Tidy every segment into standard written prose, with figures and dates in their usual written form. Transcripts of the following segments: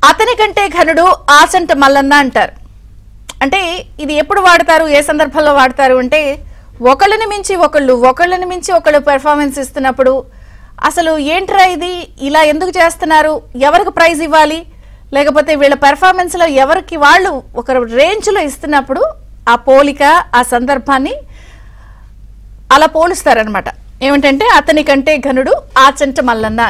అతని కంటే ఘనుడు ఆచంట మల్లన్న అంటారు. అంటే ఇది ఎప్పుడు వాడతారు, ఏ సందర్భంలో వాడతారు అంటే ఒకళ్ళని మించి ఒకళ్ళు పెర్ఫార్మెన్స్ ఇస్తున్నప్పుడు అసలు ఏంట్రా ఇది, ఇలా ఎందుకు చేస్తున్నారు, ఎవరికి ప్రైజ్ ఇవ్వాలి, లేకపోతే వీళ్ళ పెర్ఫార్మెన్స్లో ఎవరికి వాళ్ళు ఒక రేంజ్లో ఇస్తున్నప్పుడు ఆ పోలిక ఆ సందర్భాన్ని అలా పోలుస్తారనమాట. ఏమిటంటే అతని కంటే ఘనుడు ఆచంట మల్లన్న.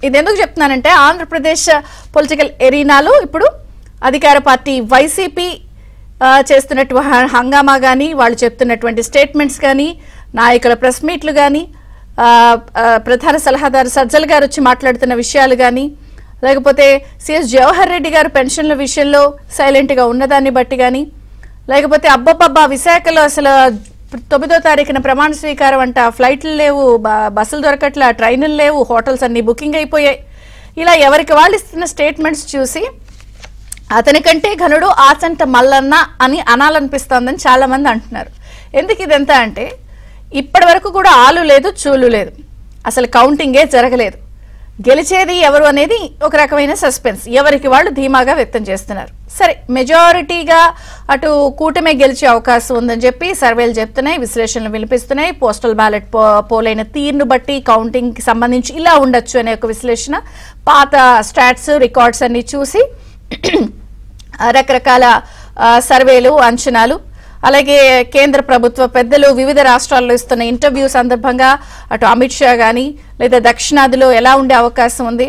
ఇది ఎందుకు చెప్తున్నానంటే ఆంధ్రప్రదేశ్ పొలిటికల్ ఎరీనాలో ఇప్పుడు అధికార పార్టీ వైసీపీ చేస్తున్నట్టు హంగామా కానీ, వాళ్ళు చెప్తున్నటువంటి స్టేట్మెంట్స్ కానీ, నాయకుల ప్రెస్ మీట్లు కానీ, ప్రధాన సలహాదారు సజ్జల్ గారు వచ్చి మాట్లాడుతున్న విషయాలు కానీ, లేకపోతే సిఎస్ జవహర్ రెడ్డి గారు పెన్షన్ల విషయంలో సైలెంట్గా ఉన్నదాన్ని బట్టి కానీ, లేకపోతే అబ్బబ్బబ్బా విశాఖలో అసలు 9వ తారీఖున ప్రమాణ స్వీకారం అంట, ఫ్లైట్లు లేవు, బస్సులు దొరకట్లా, ట్రైన్లు లేవు, హోటల్స్ అన్ని బుకింగ్ అయిపోయాయి. ఇలా ఎవరికి వాళ్ళు ఇస్తున్న స్టేట్మెంట్స్ చూసి అతని కంటే ఘనుడు ఆచంట మల్లన్న అని అనాలనిపిస్తోందని చాలా మంది అంటున్నారు. ఎందుకు ఇదంతా అంటే ఇప్పటి వరకు కూడా ఆలు లేదు, చూలు లేదు, అసలు కౌంటింగే జరగలేదు. గెలిచేది ఎవరు అనేది ఒక రకమైన సస్పెన్స్, ఎవరికి వాళ్ళు ధీమాగా వ్యక్తం చేస్తున్నారు. సరే, మెజారిటీగా అటు కూటమే గెలిచే అవకాశం ఉందని చెప్పి సర్వేలు చెప్తున్నాయి, విశ్లేషణలు వినిపిస్తున్నాయి. పోస్టల్ బ్యాలెట్ పోలైన తీరును బట్టి కౌంటింగ్కి సంబంధించి ఇలా ఉండొచ్చు అనే ఒక విశ్లేషణ, పాత స్టాట్స్ రికార్డ్స్ అన్ని చూసి రకరకాల సర్వేలు, అంచనాలు, అలాగే కేంద్ర ప్రభుత్వ పెద్దలు వివిధ రాష్ట్రాల్లో ఇస్తున్న ఇంటర్వ్యూ సందర్భంగా అటు అమిత్ షా కానీ లేదా దక్షిణాదిలో ఎలా ఉండే అవకాశం ఉంది,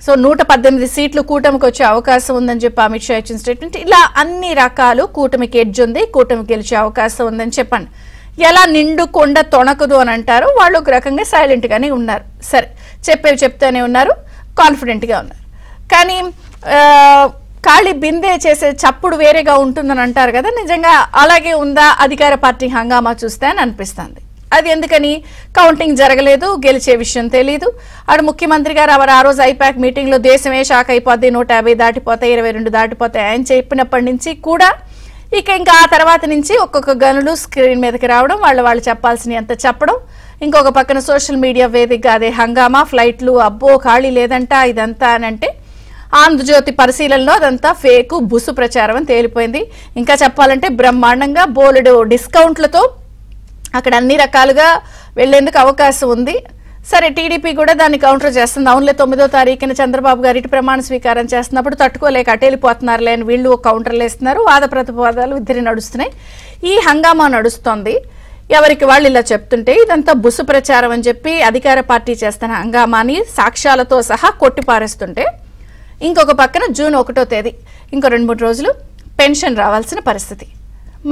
సో 118 సీట్లు కూటమికి వచ్చే అవకాశం ఉందని చెప్పి అమిత్ షా ఇచ్చిన స్టేట్మెంట్, ఇలా అన్ని రకాలు కూటమికి ఎడ్జ్ ఉంది, కూటమి గెలిచే అవకాశం ఉందని చెప్పండి. ఎలా నిండు కొండ తొణకదు అని అంటారు, వాళ్ళు ఒక రకంగా సైలెంట్గానే ఉన్నారు. సరే, చెప్పేవి చెప్తూనే ఉన్నారు, కాన్ఫిడెంట్గా ఉన్నారు. కానీ ఖాళీ బిందె చేసే చప్పుడు వేరేగా ఉంటుందని అంటారు కదా, నిజంగా అలాగే ఉందా అధికార పార్టీ హంగామా చూస్తే అని అనిపిస్తుంది. అది ఎందుకని, కౌంటింగ్ జరగలేదు, గెలిచే విషయం తెలీదు. అటు ముఖ్యమంత్రి గారు ఆ రోజు ఐపాక్ మీటింగ్లో దేశమే షాక్ అయిపోద్ది, 150 దాటిపోతాయి, 22 దాటిపోతాయి ఆయన చెప్పినప్పటి నుంచి కూడా ఇంకా ఆ తర్వాత నుంచి ఒక్కొక్క గనులు స్క్రీన్ మీదకి రావడం, వాళ్ళు చెప్పాల్సిన అంత చెప్పడం, ఇంకొక పక్కన సోషల్ మీడియా వేదికగా అదే హంగామా, ఫ్లైట్లు అబ్బో ఖాళీ లేదంట ఇదంతా అని అంటే ఆంధ్రజ్యోతి పరిశీలనలో అదంతా ఫేకు బుసు ప్రచారం అని తేలిపోయింది. ఇంకా చెప్పాలంటే బ్రహ్మాండంగా బోలెడు డిస్కౌంట్లతో అక్కడ అన్ని రకాలుగా వెళ్లేందుకు అవకాశం ఉంది. సరే, టీడీపీ కూడా దాన్ని కౌంటర్ చేస్తుంది. అవునులే, 9వ తారీఖున చంద్రబాబు గారి ప్రమాణ స్వీకారం చేస్తున్నప్పుడు తట్టుకోలేక అటేలిపోతున్నారులే అని వీళ్ళు కౌంటర్లు వేస్తున్నారు, వాద ప్రతివాదాలు ఇద్దరు నడుస్తున్నాయి. ఈ హంగామా నడుస్తోంది. ఎవరికి వాళ్ళు ఇలా చెప్తుంటే ఇదంతా బుసు ప్రచారం అని చెప్పి అధికార పార్టీ చేస్తున్న హంగామాని సాక్ష్యాలతో సహా కొట్టిపారేస్తుంటే, ఇంకొక పక్కన జూన్ 1వ తేదీ ఇంకో 2-3 రోజులు పెన్షన్ రావాల్సిన పరిస్థితి.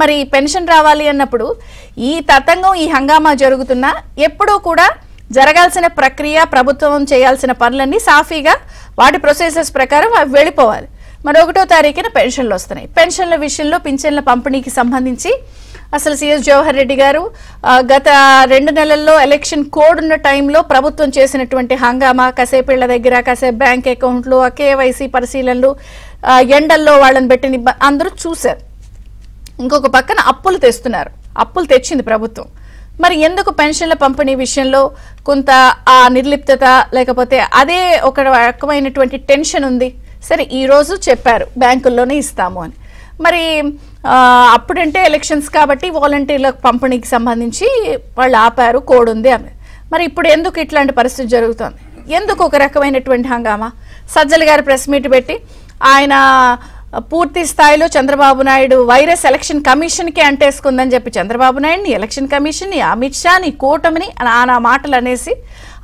మరి పెన్షన్ రావాలి అన్నప్పుడు ఈ తతంగం, ఈ హంగామా జరుగుతున్నా ఎప్పుడూ కూడా జరగాల్సిన ప్రక్రియ, ప్రభుత్వం చేయాల్సిన పనులన్నీ సాఫీగా వాటి ప్రొసెసెస్ ప్రకారం అవి వెళ్ళిపోవాలి. మరి 1వ తారీఖున పెన్షన్లు వస్తున్నాయి. పెన్షన్ల విషయంలో పింఛన్ల పంపిణీకి సంబంధించి అసలు సిఎస్ జవహర్ రెడ్డి గారు గత 2 నెలల్లో ఎలక్షన్ కోడ్ ఉన్న టైంలో ప్రభుత్వం చేసినటువంటి హంగామా, కాసేపు ఇళ్ల దగ్గర, కాసేపు బ్యాంక్ అకౌంట్లు, కేవైసీ పరిశీలనలు, ఎండల్లో వాళ్ళని పెట్టిన అందరూ చూశారు. ఇంకొక పక్కన అప్పులు తెస్తున్నారు, అప్పులు తెచ్చింది ప్రభుత్వం. మరి ఎందుకు పెన్షన్ల పంపిణీ విషయంలో కొంత ఆ నిర్లిప్తత, లేకపోతే అదే ఒక రకమైనటువంటి టెన్షన్ ఉంది. సరే, ఈరోజు చెప్పారు బ్యాంకుల్లోనే ఇస్తాము అని. మరి అప్పుడంటే ఎలక్షన్స్ కాబట్టి వాలంటీర్ల పంపిణీకి సంబంధించి వాళ్ళు ఆపారు, కోడ్ ఉంది అని. మరి ఇప్పుడు ఎందుకు ఇట్లాంటి పరిస్థితి జరుగుతోంది, ఎందుకు ఒక రకమైనటువంటి హంగామా? సజ్జల గారు ప్రెస్ మీట్ పెట్టి ఆయన పూర్తి స్థాయిలో చంద్రబాబు నాయుడు వైరస్ ఎలక్షన్ కమిషన్కి అంటేసుకుందని చెప్పి చంద్రబాబు నాయుడిని, ఎలక్షన్ కమిషన్ని, అమిత్ షాని, కూటమిని ఆ మాటలు అనేసి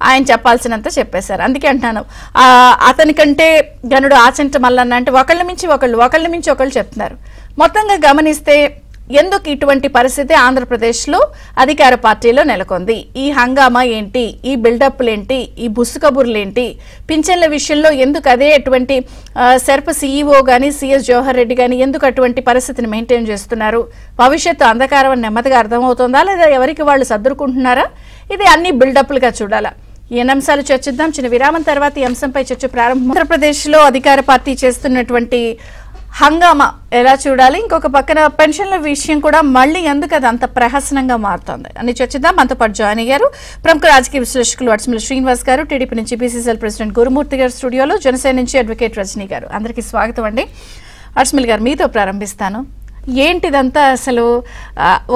ఆయన చెప్పాల్సినంత చెప్పేశారు. అందుకే అంటున్నాను, అతని కంటే గనుడు ఆచంట మల్లన్న అంటే ఒకళ్ళ మించి ఒకళ్ళు చెప్తున్నారు. మొత్తంగా గమనిస్తే ఎందుకు ఇటువంటి పరిస్థితి ఆంధ్రప్రదేశ్లో అధికార పార్టీలో నెలకొంది? ఈ హంగామా ఏంటి, ఈ బిల్డప్లు ఏంటి, ఈ బుస్సు కబుర్లు ఏంటి, పింఛన్ల విషయంలో ఎందుకు అదే అటువంటి సెర్ప్ సీఈఓ కానీ సిఎస్ జవహర్ రెడ్డి కానీ ఎందుకు అటువంటి పరిస్థితిని మెయింటైన్ చేస్తున్నారు? భవిష్యత్తు అంధకారం అని నెమ్మదిగా అర్థమవుతుందా, లేదా ఎవరికి వాళ్ళు సర్దుకుంటున్నారా? ఇది అన్ని బిల్డప్లుగా చూడాలా? ఈ అంశాలు చర్చిద్దాం. చిన్న విరామం తర్వాత ఈ అంశంపై చర్చ ప్రారంభం. ఆంధ్రప్రదేశ్లో అధికార పార్టీ చేస్తున్నటువంటి హంగామా ఎలా చూడాలి, ఇంకొక పక్కన పెన్షన్ల విషయం కూడా మళ్ళీ ఎందుకు అది అంత ప్రహసనంగా మారుతోంది అని చర్చిద్దాం. మనతో పాటు జాయిన్ అయ్యారు ప్రముఖ రాజకీయ విశ్లేషకులు అడ్స్మిల్ శ్రీనివాస్ గారు, టీడీపీ నుంచి బీసీసీఎల్ ప్రెసిడెంట్ గురుమూర్తి గారు స్టూడియోలో, జనసేన నుంచి అడ్వకేట్ రజనీ గారు. అందరికీ స్వాగతం అండి. అడ్స్మిల్ గారు, మీతో ప్రారంభిస్తాను. ఏంటిదంతా అసలు?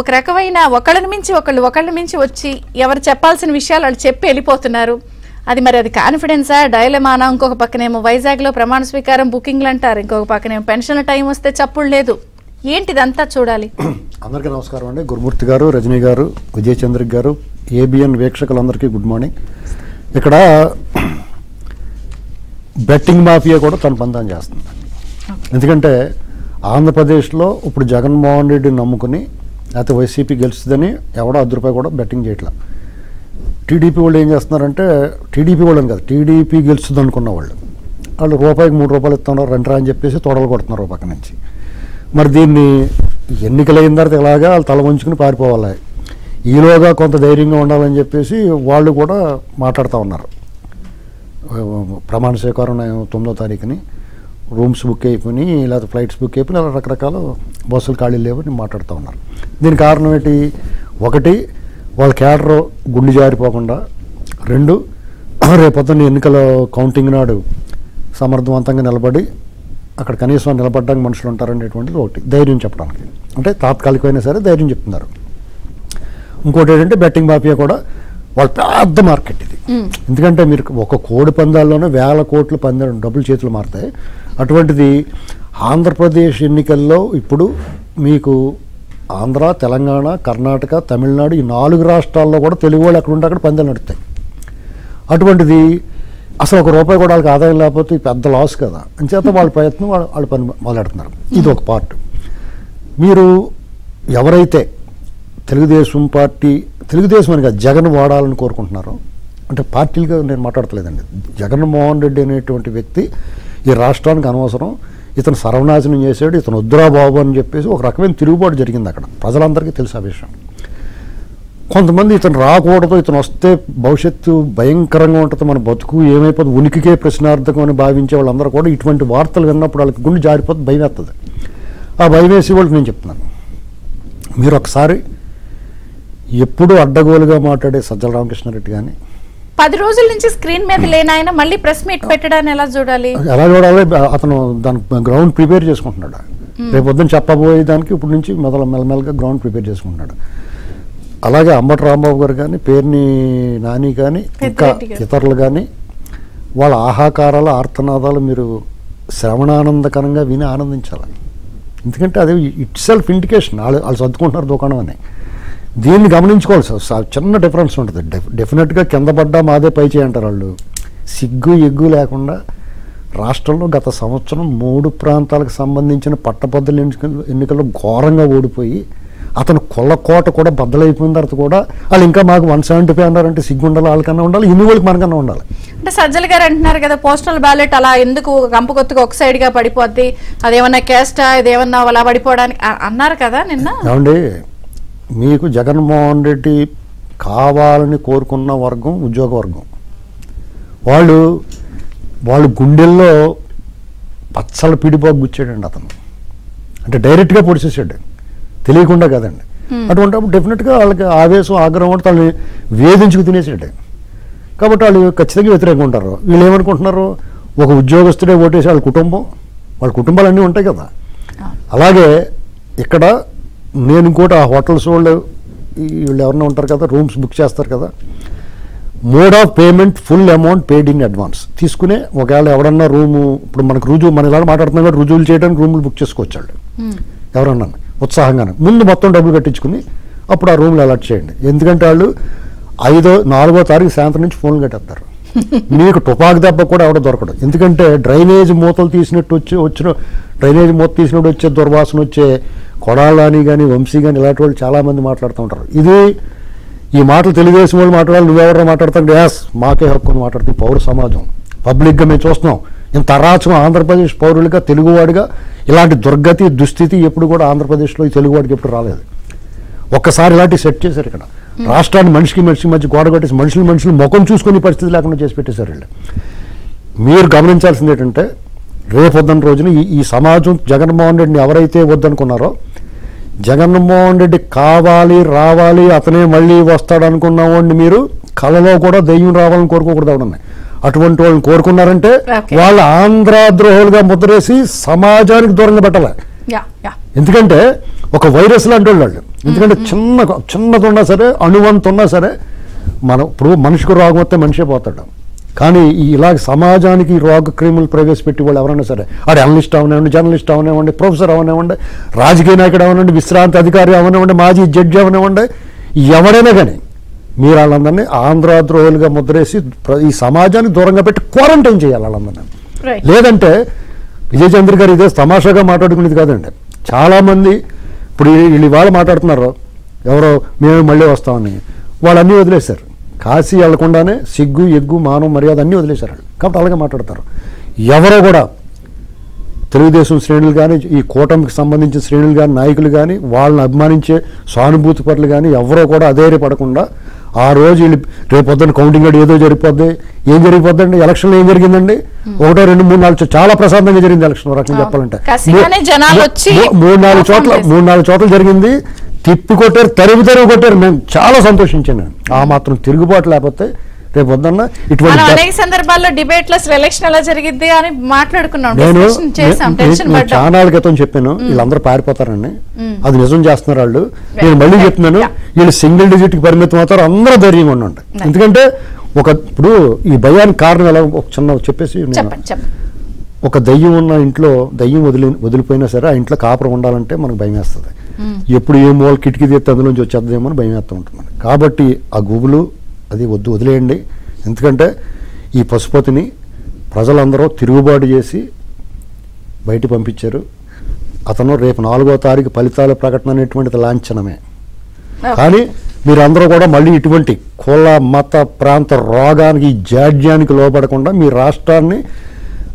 ఒక రకమైన ఒకళ్ళని మించి వచ్చి ఎవరు చెప్పాల్సిన విషయాలు వాళ్ళు చెప్పి వెళ్ళిపోతున్నారు. అది కాన్ఫిడెన్సా, డైలమానా? ఇంకొక పక్కనేమో వైజాగ్లో ప్రమాణ స్వీకారం బుకింగ్లు అంటారు, ఇంకొక పక్కనేమో పెన్షన్ల టైం వస్తే చప్పుడు లేదు. ఏంటిదంతా చూడాలి? అందరికీ నమస్కారం అండి. గురుమూర్తి గారు, రజనీ గారు, విజయ్ చంద్ర గారు, ఏబిఎన్ వీక్షకులందరికీ గుడ్ మార్నింగ్. ఇక్కడ బెట్టింగ్ మాఫియా కూడా తన పంతం చేస్తుంది. ఎందుకంటే ఆంధ్రప్రదేశ్లో ఇప్పుడు జగన్మోహన్ రెడ్డిని నమ్ముకుని లేకపోతే వైసీపీ గెలుస్తుందని ఎవడో ₹10 కూడా బెట్టింగ్ చేయట్లా. టీడీపీ వాళ్ళు ఏం చేస్తున్నారంటే, టీడీపీ వాళ్ళని కాదు, టీడీపీ గెలుస్తుంది అనుకున్న వాళ్ళు రూపాయికి ₹3 ఇస్తున్నారు, రెంట్రా అని చెప్పేసి తోడలు కొడుతున్నారు పక్క నుంచి. మరి దీన్ని ఎన్నికలైన తర్వాత ఇలాగా వాళ్ళు తల వంచుకుని పారిపోవాలి, ఈలోగా కొంత ధైర్యంగా ఉండాలని చెప్పేసి వాళ్ళు కూడా మాట్లాడుతూ ఉన్నారు. ప్రమాణ స్వీకారం 9వ తారీఖుని రూమ్స్ బుక్ అయిపోయి, లేకపోతే ఫ్లైట్స్ బుక్ అయిపోయి, అలా రకరకాల బస్సులు ఖాళీ లేవని మాట్లాడుతూ ఉన్నారు. దీనికి కారణం ఏంటి? ఒకటి, వాళ్ళ క్యాడర్ గుండె జారిపోకుండా. 2, రేపొద్దున్న ఎన్నికల కౌంటింగ్ నాడు సమర్థవంతంగా నిలబడి అక్కడ కనీసం నిలబడడానికి మనుషులు ఉంటారనేటువంటిది ఒకటి, ధైర్యం చెప్పడానికి. అంటే తాత్కాలికమైనా సరే ధైర్యం చెప్తున్నారు. ఇంకోటి ఏంటంటే బెట్టింగ్ మాఫియా కూడా వాళ్ళ పెద్ద మార్కెట్ ఇది. ఎందుకంటే మీరు ఒక కోడి పందాల్లోనే వేల కోట్ల పందాలు డబ్బులు చేతులు మారుతాయి. అటువంటిది ఆంధ్రప్రదేశ్ ఎన్నికల్లో ఇప్పుడు మీకు ఆంధ్ర, తెలంగాణ, కర్ణాటక, తమిళనాడు ఈ 4 రాష్ట్రాల్లో కూడా తెలుగు వాళ్ళు ఎక్కడ ఉంటే అక్కడ పందాలు నడుస్తాయి. అటువంటిది అసలు ₹1 కూడా వాళ్ళకి ఆదాయం లేకపోతే పెద్ద లాస్ కదా. అంచేత వాళ్ళ ప్రయత్నం వాళ్ళు పని మొదలెడుతున్నారు. ఇది ఒక పార్ట్. మీరు ఎవరైతే తెలుగుదేశం పార్టీ, తెలుగుదేశం అని కాదు జగన్ వాడాలని కోరుకుంటున్నారో, అంటే పార్టీలుగా నేను మాట్లాడతలేదండి, జగన్మోహన్ రెడ్డి అనేటువంటి వ్యక్తి ఈ రాష్ట్రానికి అనవసరం, ఇతను సర్వనాశనం చేశాడు, ఇతను వద్దురా బాబు అని చెప్పేసి ఒక రకమైన తిరుగుబాటు జరిగింది అక్కడ. ప్రజలందరికీ తెలుసు ఆ విషయం. కొంతమంది ఇతను రాకూడదు, ఇతను వస్తే భవిష్యత్తు భయంకరంగా ఉంటుంది, మన బతుకు ఏమైపోతుంది, ఉనికికే ప్రశ్నార్థకం అని భావించే వాళ్ళందరూ కూడా ఇటువంటి వార్తలు విన్నప్పుడు వాళ్ళకి గుండె జారిపోతుంది, భయం వేస్తుంది. ఆ భయం వేసి వాళ్ళకి నేను చెప్తున్నాను, మీరు ఒకసారి ఎప్పుడూ అడ్డగోలుగా మాట్లాడే సజ్జల రామకృష్ణారెడ్డి కానీ 10 రోజుల నుంచి స్క్రీన్ మీద లేని ఆయన మళ్ళీ ప్రెస్ మీట్ పెట్టడాన్ని ఎలా చూడాలి? అతను దానికి గ్రౌండ్ ప్రిపేర్ చేసుకుంటున్నాడు. రేపు పొద్దున్న చెప్పబోయే దానికి ఇప్పుడు నుంచి మెల్లమెల్లగా గ్రౌండ్ ప్రిపేర్ చేసుకుంటున్నాడు. అలాగే అంబటి రాంబాబు గారు కానీ, పేర్ని నాని కానీ, ఇంకా ఇతరులు కానీ వాళ్ళ ఆహాకారాల ఆర్తనాదాలు మీరు శ్రవణానందకరంగా విని ఆనందించాలి. ఎందుకంటే అది ఇట్ సెల్ఫ్ ఇండికేషన్ వాళ్ళు సర్దుకుంటున్నారు దుకాణం అని. దీన్ని గమనించుకోవాలి సార్. చిన్న డిఫరెన్స్ ఉంటుంది. డెఫినెట్గా కింద పడ్డా మాదే పై చేయంటారు వాళ్ళు. సిగ్గు ఎగ్గు లేకుండా రాష్ట్రంలో గత సంవత్సరం 3 ప్రాంతాలకు సంబంధించిన పట్టభద్రుల ఎన్నికల్లో ఘోరంగా ఓడిపోయి అతను కొల్లకోట కూడా బద్దలైపోయిన తర్వాత కూడా వాళ్ళు ఇంకా మాకు 175 అన్నారంటే సిగ్గు ఉండాలి, వాళ్ళకన్నా ఉండాలి, ఇన్ని వాళ్ళకి మనకన్నా ఉండాలి. అంటే సజ్జల గారు అంటున్నారు కదా, పోస్టల్ బ్యాలెట్ అలా ఎందుకు గంపకొత్తుగా ఒక సైడ్గా పడిపోద్ది, అదేమన్నా క్యాస్టా, ఇదేమన్నా అలా పడిపోవడానికి అన్నారు కదా నిన్న. ఏమండి, మీకు జగన్మోహన్ రెడ్డి కావాలని కోరుకున్న వర్గం ఉద్యోగ వర్గం, వాళ్ళు గుండెల్లో పచ్చల పిడిపోకు గుచ్చాడండి అతను. అంటే డైరెక్ట్గా పొడిచేసాడు, తెలియకుండా కదండి. అటువంటిప్పుడు డెఫినెట్గా వాళ్ళకి ఆవేశం, ఆగ్రహం అంటే వాళ్ళని వేధించుకు తినేసాడు. కాబట్టి వాళ్ళు ఖచ్చితంగా వ్యతిరేకంగా ఉంటారు. వీళ్ళు ఏమనుకుంటున్నారు, ఒక ఉద్యోగస్తుడే ఓటేసి వాళ్ళ కుటుంబాలు అన్నీ ఉంటాయి కదా. అలాగే ఇక్కడ నేను కూడా ఆ హోటల్స్ వాళ్ళు ఎవరైనా ఉంటారు కదా, రూమ్స్ బుక్ చేస్తారు కదా, mode of payment full amount paid in advance తీసుకునే. ఒకవేళ ఎవరన్నా రూము, ఇప్పుడు మనకు మన ఇలా మాట్లాడుతున్నాం కదా, రుజువులు చేయడానికి రూములు బుక్ చేసుకోవచ్చు వాళ్ళు ఎవరన్నా ఉత్సాహంగానే. ముందు మొత్తం డబ్బులు కట్టించుకుని అప్పుడు ఆ రూమ్లు అలాట్ చేయండి. ఎందుకంటే వాళ్ళు 4వ తారీఖు సాయంత్రం నుంచి ఫోన్లు కట్టేస్తారు. మీకు టుపాకు దెబ్బ కూడా ఎవడో దొరకడు. ఎందుకంటే డ్రైనేజ్ మూతలు తీసినట్టు డ్రైనేజ్ మూత తీసినట్టు వచ్చే దుర్వాసన వచ్చే కొడాలని కానీ, వంశీ కానీ ఇలాంటి వాళ్ళు చాలామంది మాట్లాడుతూ ఉంటారు. ఈ మాటలు తెలుగుదేశం వాళ్ళు మాట్లాడాలి, నువ్వెవరో మాట్లాడుతుంటే యాస్ మాకే హక్కుని మాట్లాడుతుంది పౌర సమాజం. పబ్లిక్గా మేము చూస్తున్నాం, ఇంత అరాచకం ఆంధ్రప్రదేశ్ పౌరులుగా, తెలుగువాడిగా ఇలాంటి దుర్గతి దుస్థితి ఎప్పుడు కూడా ఆంధ్రప్రదేశ్లో ఈ తెలుగువాడికి ఎప్పుడు రాలేదు. ఒక్కసారి ఇలాంటి సెట్ చేశారు ఇక్కడ. రాష్ట్రాన్ని మనిషికి మధ్య గోడ కట్టేసి మనుషులు ముఖం చూసుకునే పరిస్థితి లేకుండా చేసి పెట్టేశారు వీళ్ళు. మీరు గమనించాల్సింది ఏంటంటే, రేపొద్దున రోజున ఈ సమాజం జగన్మోహన్ రెడ్డిని ఎవరైతే వద్దనుకున్నారో, జగన్మోహన్ రెడ్డి కావాలి రావాలి అతనే మళ్ళీ వస్తాడు అనుకున్న వాడిని మీరు కళలో కూడా దెయ్యం రావాలని కోరుకోకూడదు. ఉన్నాయి అటువంటి వాళ్ళని కోరుకున్నారంటే వాళ్ళు ఆంధ్రద్రోహులుగా ముద్రేసి సమాజానికి దూరంగా పెట్టాలి. ఎందుకంటే ఒక వైరస్ లాంటి వాళ్ళు. ఎందుకంటే చిన్నది ఉన్నా సరే, అణువంత ఉన్నా సరే, ఇప్పుడు మనిషికి రోగం వస్తే మనిషే పోతాడు. కానీ ఇలాగ సమాజానికి రోగ క్రిములు ప్రవేశపెట్టి వాళ్ళు ఎవరైనా సరే, ఆడ అనలిస్ట్ అవనివ్వండి, జర్నలిస్ట్ అవనివ్వండి, ప్రొఫెసర్ అవనివ్వండి, రాజకీయ నాయకుడు అవనివ్వండి, విశ్రాంతి అధికారి అవనివ్వండి, మాజీ జడ్జి అవనివ్వండి, ఎవరైనా కానీ మీరు వాళ్ళందరినీ ఆంధ్రద్రోహులుగా ముద్రేసి ఈ సమాజాన్ని దూరంగా పెట్టి క్వారంటైన్ చేయాలి వాళ్ళందరినీ. లేదంటే విజయచంద్ర గారు ఇదే తమాషాగా మాట్లాడుకునేది కాదండి. చాలామంది ఇప్పుడు వీళ్ళు ఇవాళ మాట్లాడుతున్నారు, ఎవరో మేము మళ్ళీ వస్తామని, వాళ్ళన్నీ వదిలేశారు. కాశీ వెళ్లకుండానే సిగ్గు ఎగ్గు మానం మర్యాద అన్నీ వదిలేశారు. కాబట్టి అలాగే మాట్లాడతారు. ఎవరో కూడా తెలుగుదేశం శ్రేణులు కానీ, ఈ కూటమికి సంబంధించిన శ్రేణులు కానీ, నాయకులు కానీ, వాళ్ళని అభిమానించే సానుభూతి పరులు కానీ ఎవరో కూడా అధైర్యపడకుండా ఆ రోజు వీళ్ళు రేపొద్దున కౌంటింగ్ గడి ఏదో జరిగిపోద్ది. ఏం జరిగిపోద్దండి? ఎలక్షన్లో ఏం జరిగిందండి? 1, 2, 3, 4 చాలా ప్రశాంతంగా జరిగింది ఎలక్షన్. రకంగా చెప్పాలంటే 3-4 చోట్ల జరిగింది. తిప్పి కొట్టారు, తరువు కొట్టారు. మేము చాలా సంతోషించాను. ఆ మాత్రం తిరుగుబాటు లేకపోతే రేపు వద్దన్న ఇటువంటి అనేక సందర్భాల్లో డిబేట్లెస్ ఎలక్షన్ ఎలా జరిగింది అని మాట్లాడుకున్నాం. నేను చాలా క్రితం చెప్పాను, వీళ్ళందరూ పారిపోతారండి, అది నిజం చేస్తున్నారు వాళ్ళు. నేను మళ్ళీ చెప్తున్నాను, వీళ్ళు సింగిల్ డిజిట్ కి పరిమితం అవుతారు. అందరూ ధైర్యంగా ఉండండి. ఎందుకంటే ఇప్పుడు ఈ భయానికి కారణం ఎలా ఒక చిన్న చెప్పేసి, ఒక దయ్యం ఉన్న ఇంట్లో దయ్యం వదిలిపోయినా సరే ఆ ఇంట్లో కాపురం ఉండాలంటే మనకు భయం వేస్తుంది. ఎప్పుడు ఏ మూల కిటికీ తీస్తే అందులోంచి వచ్చేద్దేమో అని భయం వేస్తూ ఉంటుంది. కాబట్టి ఆ గుబులు అది వదిలేయండి. ఎందుకంటే ఈ పశుపతిని ప్రజలందరూ తిరుగుబాటు చేసి బయట పంపించారు. అతను రేపు 4వ తారీఖు ఫలితాల ప్రకటన అనేటువంటిది లాంఛనమే. కానీ మీరందరూ కూడా మళ్ళీ ఇటువంటి కుల మత ప్రాంత రోగానికి జాడ్యానికి లోపడకుండా మీ రాష్ట్రాన్ని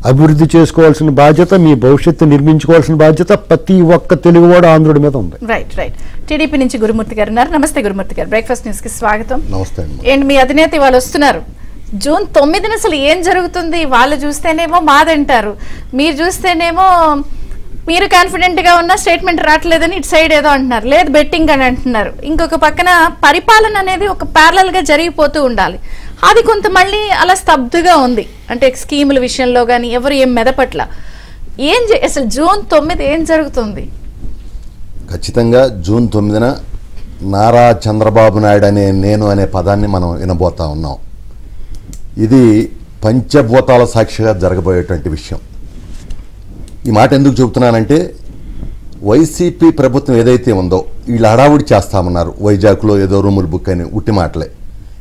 అభివృద్ధి చేసుకోవాల్సిన బాధ్యత, మీ భవిష్యత్తు నిర్మించుకోవాల్సిన బాధ్యత ప్రతి ఒక్క తెలుగువాడు ఆంధ్రుడి మీద ఉంది. రైట్. టీడీపీ నుంచి గురుమూర్తి గారు ఉన్నారు. నమస్తే గురుమూర్తి గారు, బ్రేక్ఫాస్ట్ న్యూస్ కి స్వాగతం. నమస్తే. ఏంటి మీ అధినేత వాళ్ళు వస్తున్నారు జూన్ 9న, అసలు ఏం జరుగుతుంది? వాళ్ళు చూస్తేనేమో మాదంటారు, మీరు చూస్తేనేమో మీరు కాన్ఫిడెంట్ గా ఉన్న స్టేట్మెంట్ రావట్లేదని ఇటు సైడ్ ఏదో అంటున్నారు, లేదు బెట్టింగ్ అని అంటున్నారు. ఇంకొక పక్కన పరిపాలన అనేది ఒక ప్యారలల్ గా జరిగిపోతూ ఉండాలి. అది కొంత మళ్ళీ అలా స్తబ్దుగా ఉంది. అంటే స్కీముల విషయంలో కానీ ఎవరు ఏం మెదపట్ల. అసలు జూన్ 9 ఏం జరుగుతుంది? ఖచ్చితంగా జూన్ 9న నారా చంద్రబాబు నాయుడు అనే పదాన్ని మనం వినబోతా ఉన్నాం. ఇది పంచభూతాల సాక్షిగా జరగబోయేటువంటి విషయం. ఈ మాట ఎందుకు చెబుతున్నానంటే, వైసీపీ ప్రభుత్వం ఏదైతే ఉందో వీళ్ళు హడావుడి చేస్తామన్నారు. వైజాగ్లో ఏదో రూములు బుక్ అని ఉట్టి మాటలే.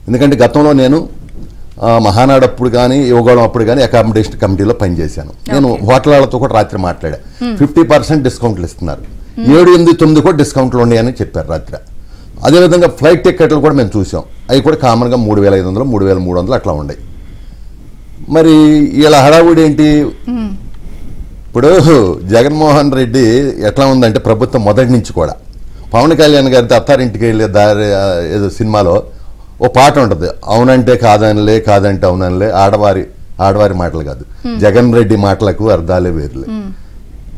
ఎందుకంటే గతంలో నేను మహానాడు అప్పుడు కానీ యువగోళం అప్పుడు కానీ అకామిడేషన్ కమిటీలో పనిచేశాను. నేను హోటళ్ళతో కూడా రాత్రి మాట్లాడా. 50% డిస్కౌంట్లు ఇస్తున్నారు, 7, 8, 9 కూడా డిస్కౌంట్లు ఉన్నాయని చెప్పారు రాత్రి. అదేవిధంగా ఫ్లైట్ టికెట్లు కూడా మేము చూసాం. అవి కూడా కామన్గా 3,500, 3,300 అట్లా ఉన్నాయి. మరి ఇలా హడావుడి ఏంటి? ఇప్పుడు జగన్మోహన్ రెడ్డి ఎట్లా ఉందంటే ప్రభుత్వం మొదటి నుంచి కూడా పవన్ కళ్యాణ్ గారితో అత్తారింటికి వెళ్ళే దారి ఏదో సినిమాలో ఓ పాట ఉంటుంది, అవునంటే కాదనిలే కాదంటే అవుననిలే, ఆడవారి మాటలు కాదు, జగన్ రెడ్డి మాటలకు అర్థాలే వేరులే.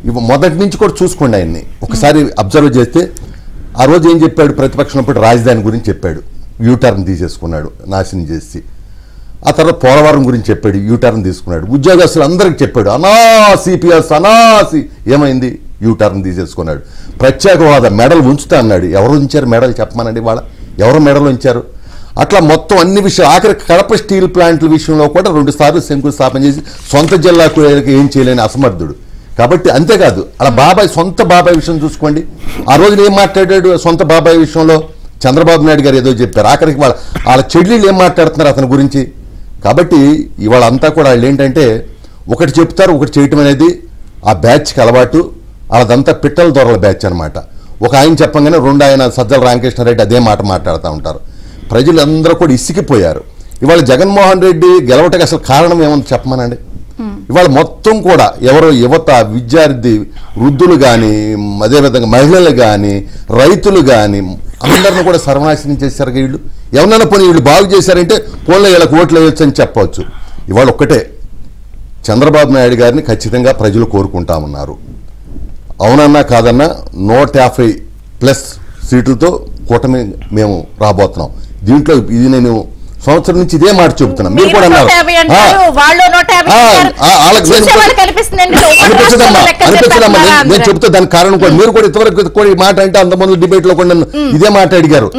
ఇవి మొదటి నుంచి కూడా చూసుకోండి. ఆయన్ని ఒకసారి అబ్జర్వ్ చేస్తే ఆ రోజు ఏం చెప్పాడు? ప్రతిపక్షం అప్పుడు రాజధాని గురించి చెప్పాడు, యూటర్న్ తీసేసుకున్నాడు నాశనం చేసి. ఆ తర్వాత పోలవరం గురించి చెప్పాడు, యూటర్న్ తీసుకున్నాడు. ఉద్యోగస్తులు అందరికి చెప్పాడు, అనాసి పిఎస్ అనాసి, ఏమైంది? యూటర్న్ తీసేసుకున్నాడు. ప్రత్యేక హోదా మెడల్ ఉంచుతా అన్నాడు. ఎవరు ఉంచారు మెడల్ చెప్పమనండి? వాళ్ళ ఎవరు మెడల్ ఉంచారు? అట్లా మొత్తం అన్ని విషయాలు, ఆఖరి కడప స్టీల్ ప్లాంట్ల విషయంలో కూడా 2 సార్లు శంకుస్థాపన చేసి సొంత జిల్లాకు ఏం చేయలేని అసమర్థుడు. కాబట్టి అంతేకాదు, అలా బాబాయ్ సొంత బాబాయ్ విషయం చూసుకోండి. ఆ రోజున ఏం మాట్లాడాడు సొంత బాబాయ్ విషయంలో? చంద్రబాబు నాయుడు గారు ఏదో చెప్పారు. ఆఖరికి వాళ్ళ చెల్లెళ్ళు ఏం మాట్లాడుతున్నారు అతని గురించి? కాబట్టి ఇవాళ అంతా కూడా వాళ్ళు ఏంటంటే ఒకటి చెప్తారు, ఒకటి చేయటం అనేది ఆ బ్యాచ్కి అలవాటు. అదంతా పిట్టల దొరల బ్యాచ్ అనమాట. ఒక ఆయన చెప్పంగానే 2 ఆయన సజ్జల రామకృష్ణారెడ్డి అదే మాట మాట్లాడుతూ ఉంటారు. ప్రజలందరూ కూడా ఇసికిపోయారు. ఇవాళ జగన్మోహన్ రెడ్డి గెలవటకు అసలు కారణం ఏమని చెప్పమనండి? ఇవాళ మొత్తం కూడా ఎవరో యువత, విద్యార్థి, వృద్ధులు కానీ, అదేవిధంగా మహిళలు కానీ, రైతులు కానీ అందరిని కూడా సర్వనాశనం చేశారు. వీళ్ళు ఎవరన్నా పోనీ వీళ్ళు బాగు చేశారంటే పోన్లో వీళ్ళకి ఓట్లు వేయొచ్చు అని చెప్పవచ్చు. ఇవాళ ఒక్కటే, చంద్రబాబు నాయుడు గారిని ఖచ్చితంగా ప్రజలు కోరుకుంటా ఉన్నారు. అవునన్నా కాదన్నా 150+ సీట్లతో కూటమి మేము రాబోతున్నాం. దీంట్లో ఇది నేను సంవత్సరం నుంచి ఇదే మాట చెబుతున్నా. మీరు కూడా అన్నారు అనిపించదమ్మా. నేను చెబుతా దానికి కారణం కూడా మీరు కూడా ఇంతవరకు కూడా ఈ మాట అంటే అంతమంది డిబేట్ లో కూడా ఇదే మాట అడిగారు.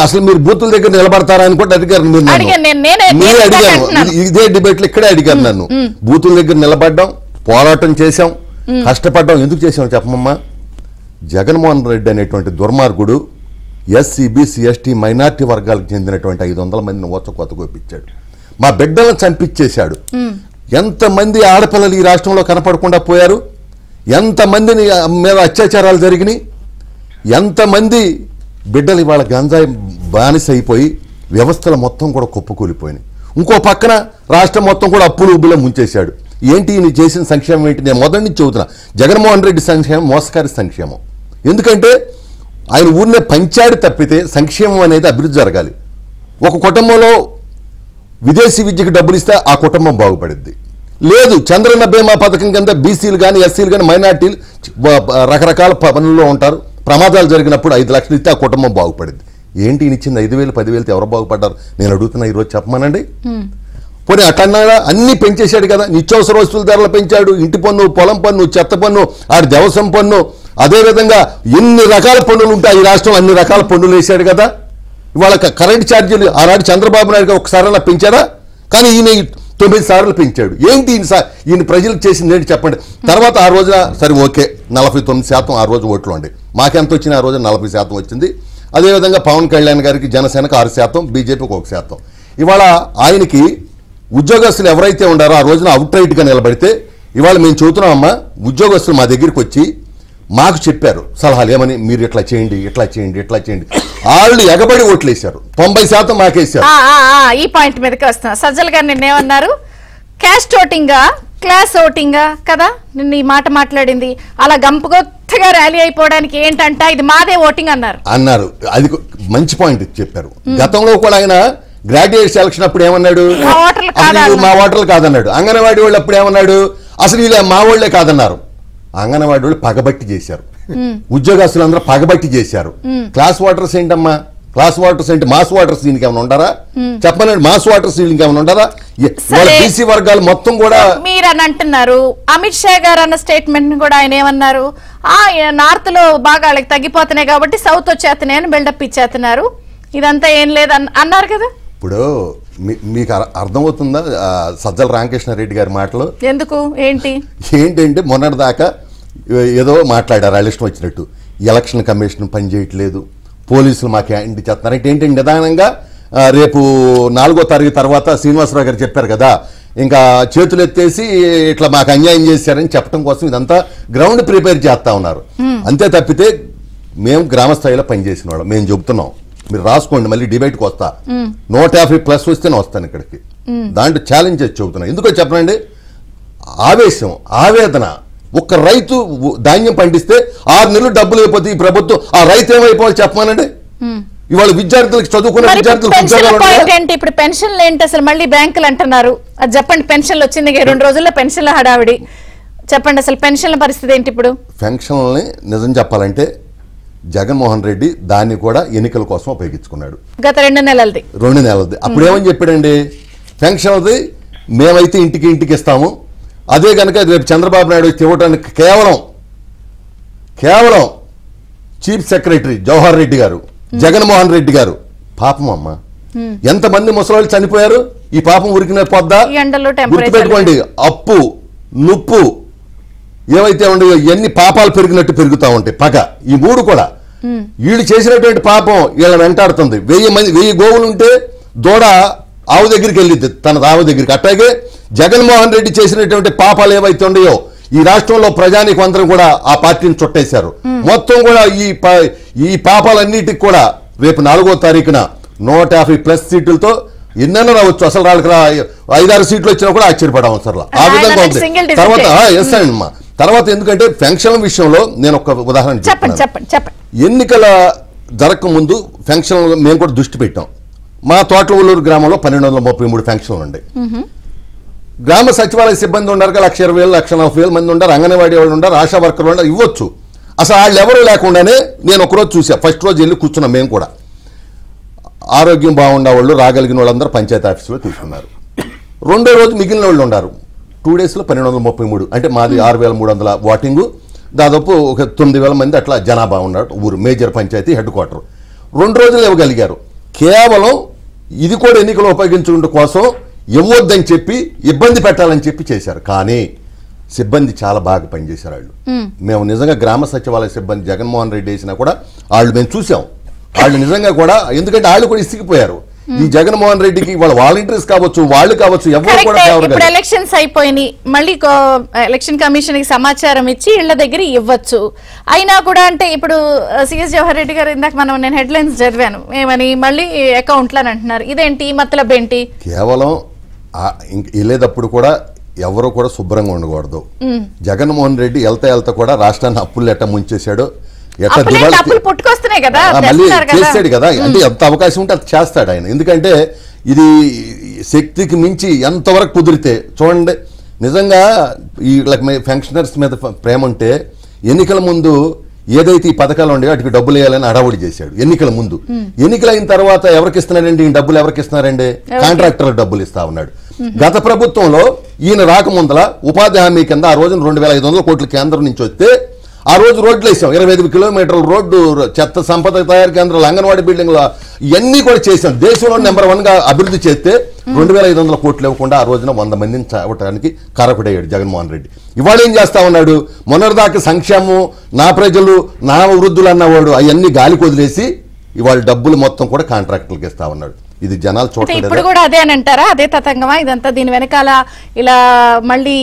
అసలు మీరు బూతుల దగ్గర నిలబడతారా అని కూడా అడిగారు. మీరు అడిగారు ఇదే డిబేట్ లో ఇక్కడే అడిగారు నన్ను. బూతుల దగ్గర నిలబడ్డాం, పోరాటం చేశాం, కష్టపడ్డాం. ఎందుకు చేసాం చెప్పమమ్మా? జగన్మోహన్ రెడ్డి అనేటువంటి దుర్మార్గుడు ఎస్సీ, బీసీ, ఎస్టీ, మైనార్టీ వర్గాలకు చెందినటువంటి 500 మందిని కొత్తగొప్పించాడు. మా బిడ్డలను చంపించేశాడు. ఎంతమంది ఆడపిల్లలు ఈ రాష్ట్రంలో కనపడకుండా పోయారు, ఎంతమందిని మీద అత్యాచారాలు జరిగినాయి, ఎంతమంది బిడ్డలు ఇవాళ గంజాయి బానిస అయిపోయి వ్యవస్థలు మొత్తం కూడా కుప్పకూలిపోయినాయి. ఇంకో పక్కన రాష్ట్రం మొత్తం కూడా అప్పులు ఉబ్బులో ముంచేశాడు. ఏంటి నీ చేసిన సంక్షేమం ఏంటి? నేను మొదటి నుంచి చెబుతున్నా, జగన్మోహన్ రెడ్డి సంక్షేమం మోసకారి సంక్షేమం. ఎందుకంటే ఆయన ఊరినే పంచాడు తప్పితే సంక్షేమం అనేది అభివృద్ధి జరగాలి. ఒక కుటుంబంలో విదేశీ విద్యకు డబ్బులు ఇస్తే ఆ కుటుంబం బాగుపడుద్ది. లేదు, చంద్రన్న బీమా పథకం కింద బీసీలు కానీ, ఎస్సీలు కానీ, మైనార్టీలు రకరకాల పనుల్లో ఉంటారు. ప్రమాదాలు జరిగినప్పుడు 5 లక్షలు ఇస్తే ఆ కుటుంబం బాగుపడుద్ది. ఏంటి ఇచ్చింది 5,000, 10,000 ఎవరు బాగుపడ్డారు? నేను అడుగుతున్నా ఈరోజు చెప్పమానండి. పోనీ అటన్నా అన్నీ పెంచేశాడు కదా. నిత్యావసర వస్తువుల ధరలు పెంచాడు, ఇంటి పన్ను, పొలం పన్ను, చెత్త పన్ను, ఆడి దేవస్వం పన్ను, అదేవిధంగా ఎన్ని రకాల పన్నులు ఉంటాయి ఈ రాష్ట్రం, అన్ని రకాల పన్నులు వేశాడు కదా. ఇవాళ కరెంట్ ఛార్జీలు ఆనాడు చంద్రబాబు నాయుడు గారు ఒకసారి పెంచారా? కానీ ఈయన 9 సార్లు పెంచాడు. ఏంటి ఈయన ప్రజలకు చేసింది ఏంటి చెప్పండి. తర్వాత ఆ రోజున సరే ఓకే 49% ఆ రోజు ఓట్లు ఉండే, మాకెంత వచ్చింది? ఆ రోజు 40% వచ్చింది. అదేవిధంగా పవన్ కళ్యాణ్ గారికి జనసేనకు 6%, బీజేపీకి 1%. ఇవాళ ఆయనకి ఉద్యోగస్తులు ఎవరైతే ఉండారో ఆ రోజున అవుట్ రైట్గా నిలబడితే, ఇవాళ మేము చెబుతున్నామమ్మా, ఉద్యోగస్తులు మా దగ్గరికి వచ్చి మాకు చెప్పారు సలహాలు. ఏమని? మీరు ఇట్లా చేయండి, ఇట్లా చేయండి, ఇట్లా చేయండి. వాళ్ళు ఎగబడి ఓట్లు వేశారు. 90% మాకేశారు. ఈ పాయింట్ మీదకి వస్తున్నా. సజ్జల్ గారు నిన్నేమన్నారు? క్యాస్ట్ ఓటింగా, క్లాస్ ఓటింగా కదా నిన్న ఈ మాట మాట్లాడింది. అలా గంపుగొత్తగా ర్యాలీ అయిపోవడానికి ఏంటంట ఇది మాదే ఓటింగ్ అన్నారు. అది మంచి పాయింట్ చెప్పారు. గతంలో కూడా ఆయన గ్రాడ్యుయేట్ సెలక్షన్ అప్పుడు ఏమన్నాడు? మా ఓటర్లు కాదన్నాడు. అంగన్వాడీ వాళ్ళు అప్పుడు ఏమన్నాడు? అసలు ఇలా మా వాళ్లే కాదన్నారు. అంగన్వాడీ వాళ్ళు పగబట్టి చేశారు, ఉద్యోగస్తులు అందరూ పగబట్టి చేశారు. క్లాస్ వాటర్స్ ఏంటమ్మా? క్లాస్ వాటర్స్ ఏంటి? మాస్ వాటర్స్ దీనికి ఏమైనా ఉండరా? చెప్పనండి. మాస్ వాటర్స్ దీనికి ఏమైనా ఉండరా? బీసీ వర్గాలు మొత్తం కూడా మీరు అని అంటున్నారు. అమిత్ షా గారు అన్న స్టేట్మెంట్ కూడా ఆయన ఏమన్నారు? నార్త్ లో బాగా వాళ్ళకి తగ్గిపోతున్నాయి కాబట్టి సౌత్ వచ్చేస్తున్నాయి అని బిల్డప్ ఇచ్చేస్తున్నారు. ఇదంతా ఏం లేదు అన్నారు కదా. ఇప్పుడు మీకు అర్థమవుతుందా సజ్జల రామకృష్ణారెడ్డి గారి మాటలు? ఎందుకు ఏంటంటే మొన్నటి దాకా ఏదో మాట్లాడారు వాళ్ళు ఇష్టం వచ్చినట్టు. ఎలక్షన్ కమిషన్ పనిచేయట్లేదు, పోలీసులు మాకు ఇంటి చేస్తున్నారు అంటే ఏంటంటే నిదానంగా రేపు 4వ తారీఖు తర్వాత శ్రీనివాసరావు గారు చెప్పారు కదా, ఇంకా చేతులు ఎత్తేసి ఇట్లా మాకు అన్యాయం చేశారని చెప్పడం కోసం ఇదంతా గ్రౌండ్ ప్రిపేర్ చేస్తా ఉన్నారు. అంతే తప్పితే మేము గ్రామ స్థాయిలో పనిచేసిన వాళ్ళం. మేము చెబుతున్నాం, మీరు రాసుకోండి, మళ్ళీ డిబేట్కి వస్తా. 150+ వస్తేనే వస్తాను ఇక్కడికి. దాంట్లో ఛాలెంజ్ చేసి చెబుతున్నాను. ఎందుకో చెప్పనండి, ఆవేశం, ఆవేదన. ఒక్క రైతు ధాన్యం పండిస్తే 6 నెలలు డబ్బులు అయిపోతే ఈ ప్రభుత్వం ఆ రైతు ఏమైపోవాలి చెప్పమానండి. ఇవాళ విద్యార్థులకు చదువుకున్న విద్యార్థులకు ఇప్పుడు పెన్షన్లు ఏంటి అసలు? మళ్ళీ బ్యాంకులు అంటున్నారు. అది చెప్పండి. పెన్షన్లు వచ్చింది 2 రోజుల్లో పెన్షన్ల హడావిడి. చెప్పండి అసలు పెన్షన్ల పరిస్థితి ఏంటి ఇప్పుడు? పెన్షన్లని నిజం చెప్పాలంటే జగన్మోహన్ రెడ్డి దాన్ని కూడా ఎన్నికల కోసం ఉపయోగించుకున్నాడు. గత 2 నెలలది. అప్పుడు ఏమని చెప్పాడండి? పెన్షన్ది మేమైతే ఇంటికి ఇస్తాము, అదే కనుక రేపు చంద్రబాబు నాయుడు ఇవ్వడానికి కేవలం చీఫ్ సెక్రటరీ జవహర్ రెడ్డి గారు, జగన్మోహన్ రెడ్డి గారు. పాపం అమ్మ, ఎంతమంది ముసలాళ్ళు చనిపోయారు. ఈ పాపం ఉరికిన పొద్దా గుర్తుపెట్టుకోండి. అప్పు, నుప్పు ఏవైతే ఉండయో ఎన్ని పాపాలు పెరిగినట్టు పెరుగుతూ ఉంటాయి. పగ, ఈ 3 కూడా వీళ్ళు చేసినటువంటి పాపం వీళ్ళని వెంటాడుతుంది. 1000 గోవులు ఉంటే దూడ ఆవు దగ్గరికి వెళ్ళిద్ది, తన ఆవు దగ్గరికి. అట్లాగే జగన్మోహన్ రెడ్డి చేసినటువంటి పాపాలు ఏవైతే ఉన్నాయో ఈ రాష్ట్రంలో ప్రజానికి అందరం కూడా ఆ పార్టీని చుట్టేశారు. మొత్తం కూడా ఈ పాపాలన్నిటికి కూడా రేపు 4వ తారీఖున 150+ సీట్లతో ఎన్నైనా రావచ్చు. అసలు వాళ్ళకి 5-6 సీట్లు వచ్చినా కూడా ఆశ్చర్యపడడం అవసరం. ఆ విధంగా ఉంది. తర్వాత ఎందుకంటే పెన్షన్ విషయంలో నేను ఒక ఉదాహరణ చెప్పండి. ఎన్నికల జరగక ముందు పెన్షన్ మేము కూడా దృష్టి పెట్టాం. మా తోటలూరు గ్రామంలో 1233 పెన్షన్లు ఉన్నాయి. గ్రామ సచివాలయ సిబ్బంది ఉన్నారు, 1,20,000 1,40,000 మంది ఉన్నారు, అంగన్వాడీ వాళ్ళు ఉన్నారు, ఆశా వర్కర్లు ఉన్నారు, ఇవ్వచ్చు. అసలు వాళ్ళు ఎవరు లేకుండానే నేను ఒకరోజు చూసా. ఫస్ట్ రోజు వెళ్ళి కూర్చున్నాం మేము కూడా. ఆరోగ్యం బాగుండే వాళ్ళు, రాగలిగిన వాళ్ళందరూ పంచాయతీ ఆఫీసులో తీసుకున్నారు. రెండో రోజు మిగిలిన వాళ్ళు ఉన్నారు. 2 డేస్లో 1,233, అంటే మాది 6,300 వాటింగు, దాదాపు ఒక 9,000 మంది అట్లా జనాభా ఉన్నారు ఊరు, మేజర్ పంచాయతీ హెడ్ క్వార్టర్. 2 రోజులు ఇవ్వగలిగారు. కేవలం ఇది కూడా ఎన్నికలు ఉపయోగించుకుంటే కోసం ఇవ్వద్దని చెప్పి ఇబ్బంది పెట్టాలని చెప్పి చేశారు. కానీ సిబ్బంది చాలా బాగా పనిచేశారు వాళ్ళు. మేము నిజంగా గ్రామ సచివాలయ సిబ్బంది జగన్మోహన్ రెడ్డి వేసినా కూడా వాళ్ళు మేము చూసాం. వాళ్ళు నిజంగా కూడా, ఎందుకంటే వాళ్ళు కూడా ఇసిగిపోయారు ఈ జగన్మోహన్ రెడ్డికి. వాళ్ళ వాలంటీర్స్ కావచ్చు, వాళ్ళు కావచ్చు, ఎవరు కూడా ఇప్పుడు ఎలక్షన్స్ అయిపోయినాయి, మళ్ళీ ఎలక్షన్ కమిషన్ కి సమాచారం ఇచ్చి ఇళ్ల దగ్గర ఇవ్వచ్చు. అయినా కూడా అంటే ఇప్పుడు సిఎస్ జవహర్ రెడ్డి గారు ఇందాక నేను హెడ్లైన్స్ చదివాను, ఏమని మళ్ళీ అకౌంట్లు అని అంటున్నారు. ఇదేంటి మతలబ్ ఏంటి? కేవలం వెళ్ళేటప్పుడు కూడా ఎవరు కూడా శుభ్రంగా ఉండకూడదు. జగన్మోహన్ రెడ్డి వెళ్తా కూడా రాష్ట్రాన్ని అప్పులు ఎట్ట ముంచేశాడు, పుట్టుకొస్తున్నాయి కదా, మళ్ళీ చేస్తాడు కదా. అంటే ఎంత అవకాశం ఉంటే అది చేస్తాడు ఆయన. ఎందుకంటే ఇది శక్తికి మించి ఎంతవరకు కుదిరితే చూడండి. నిజంగా ఈ ఫంక్షనర్స్ మీద ప్రేమ ఉంటే ఎన్నికల ముందు ఏదైతే ఈ పథకాలు ఉండేవో వాటికి డబ్బులు వేయాలని అడావుడి చేశాడు ఎన్నికల ముందు. ఎన్నికలు అయిన తర్వాత ఎవరికి ఇస్తున్నారండి ఈ డబ్బులు? ఎవరికి ఇస్తున్నారండి? కాంట్రాక్టర్లకు డబ్బులు ఇస్తా ఉన్నాడు. గత ప్రభుత్వంలో ఈయన రాకముందల ఉపాధి హామీ కింద ఆ రోజున 2,500 కోట్ల కేంద్రం నుంచి వస్తే ఆ రోజు రోడ్లు వేసాం. 25 కిలోమీటర్ల రోడ్డు, చెత్త సంపద తయారు కేంద్రాలు, అంగన్వాడీ బిల్డింగ్లు ఇవన్నీ కూడా చేశాం. దేశంలో నెంబర్ 1గా అభివృద్ధి చేస్తే 2,500 కోట్లు ఇవ్వకుండా ఆ రోజున 100 మందిని చావటానికి కారకుడయ్యాడు జగన్మోహన్ రెడ్డి. ఇవాళ ఏం చేస్తా ఉన్నాడు? మొన్నటిదాకా సంక్షేమం, నా ప్రజలు, నా వృద్ధులు అన్నవాడు అవన్నీ గాలికి వదిలేసి ఇవాళ డబ్బులు మొత్తం కూడా కాంట్రాక్టర్లకు ఇస్తా ఉన్నాడు. ఇది జనాలు చూడలేదు. ఇప్పుడు కూడా అదే అని అంటారా? అదే తతంగమా ఇదంతా? దీని వెనకాల ఇలా మళ్ళీ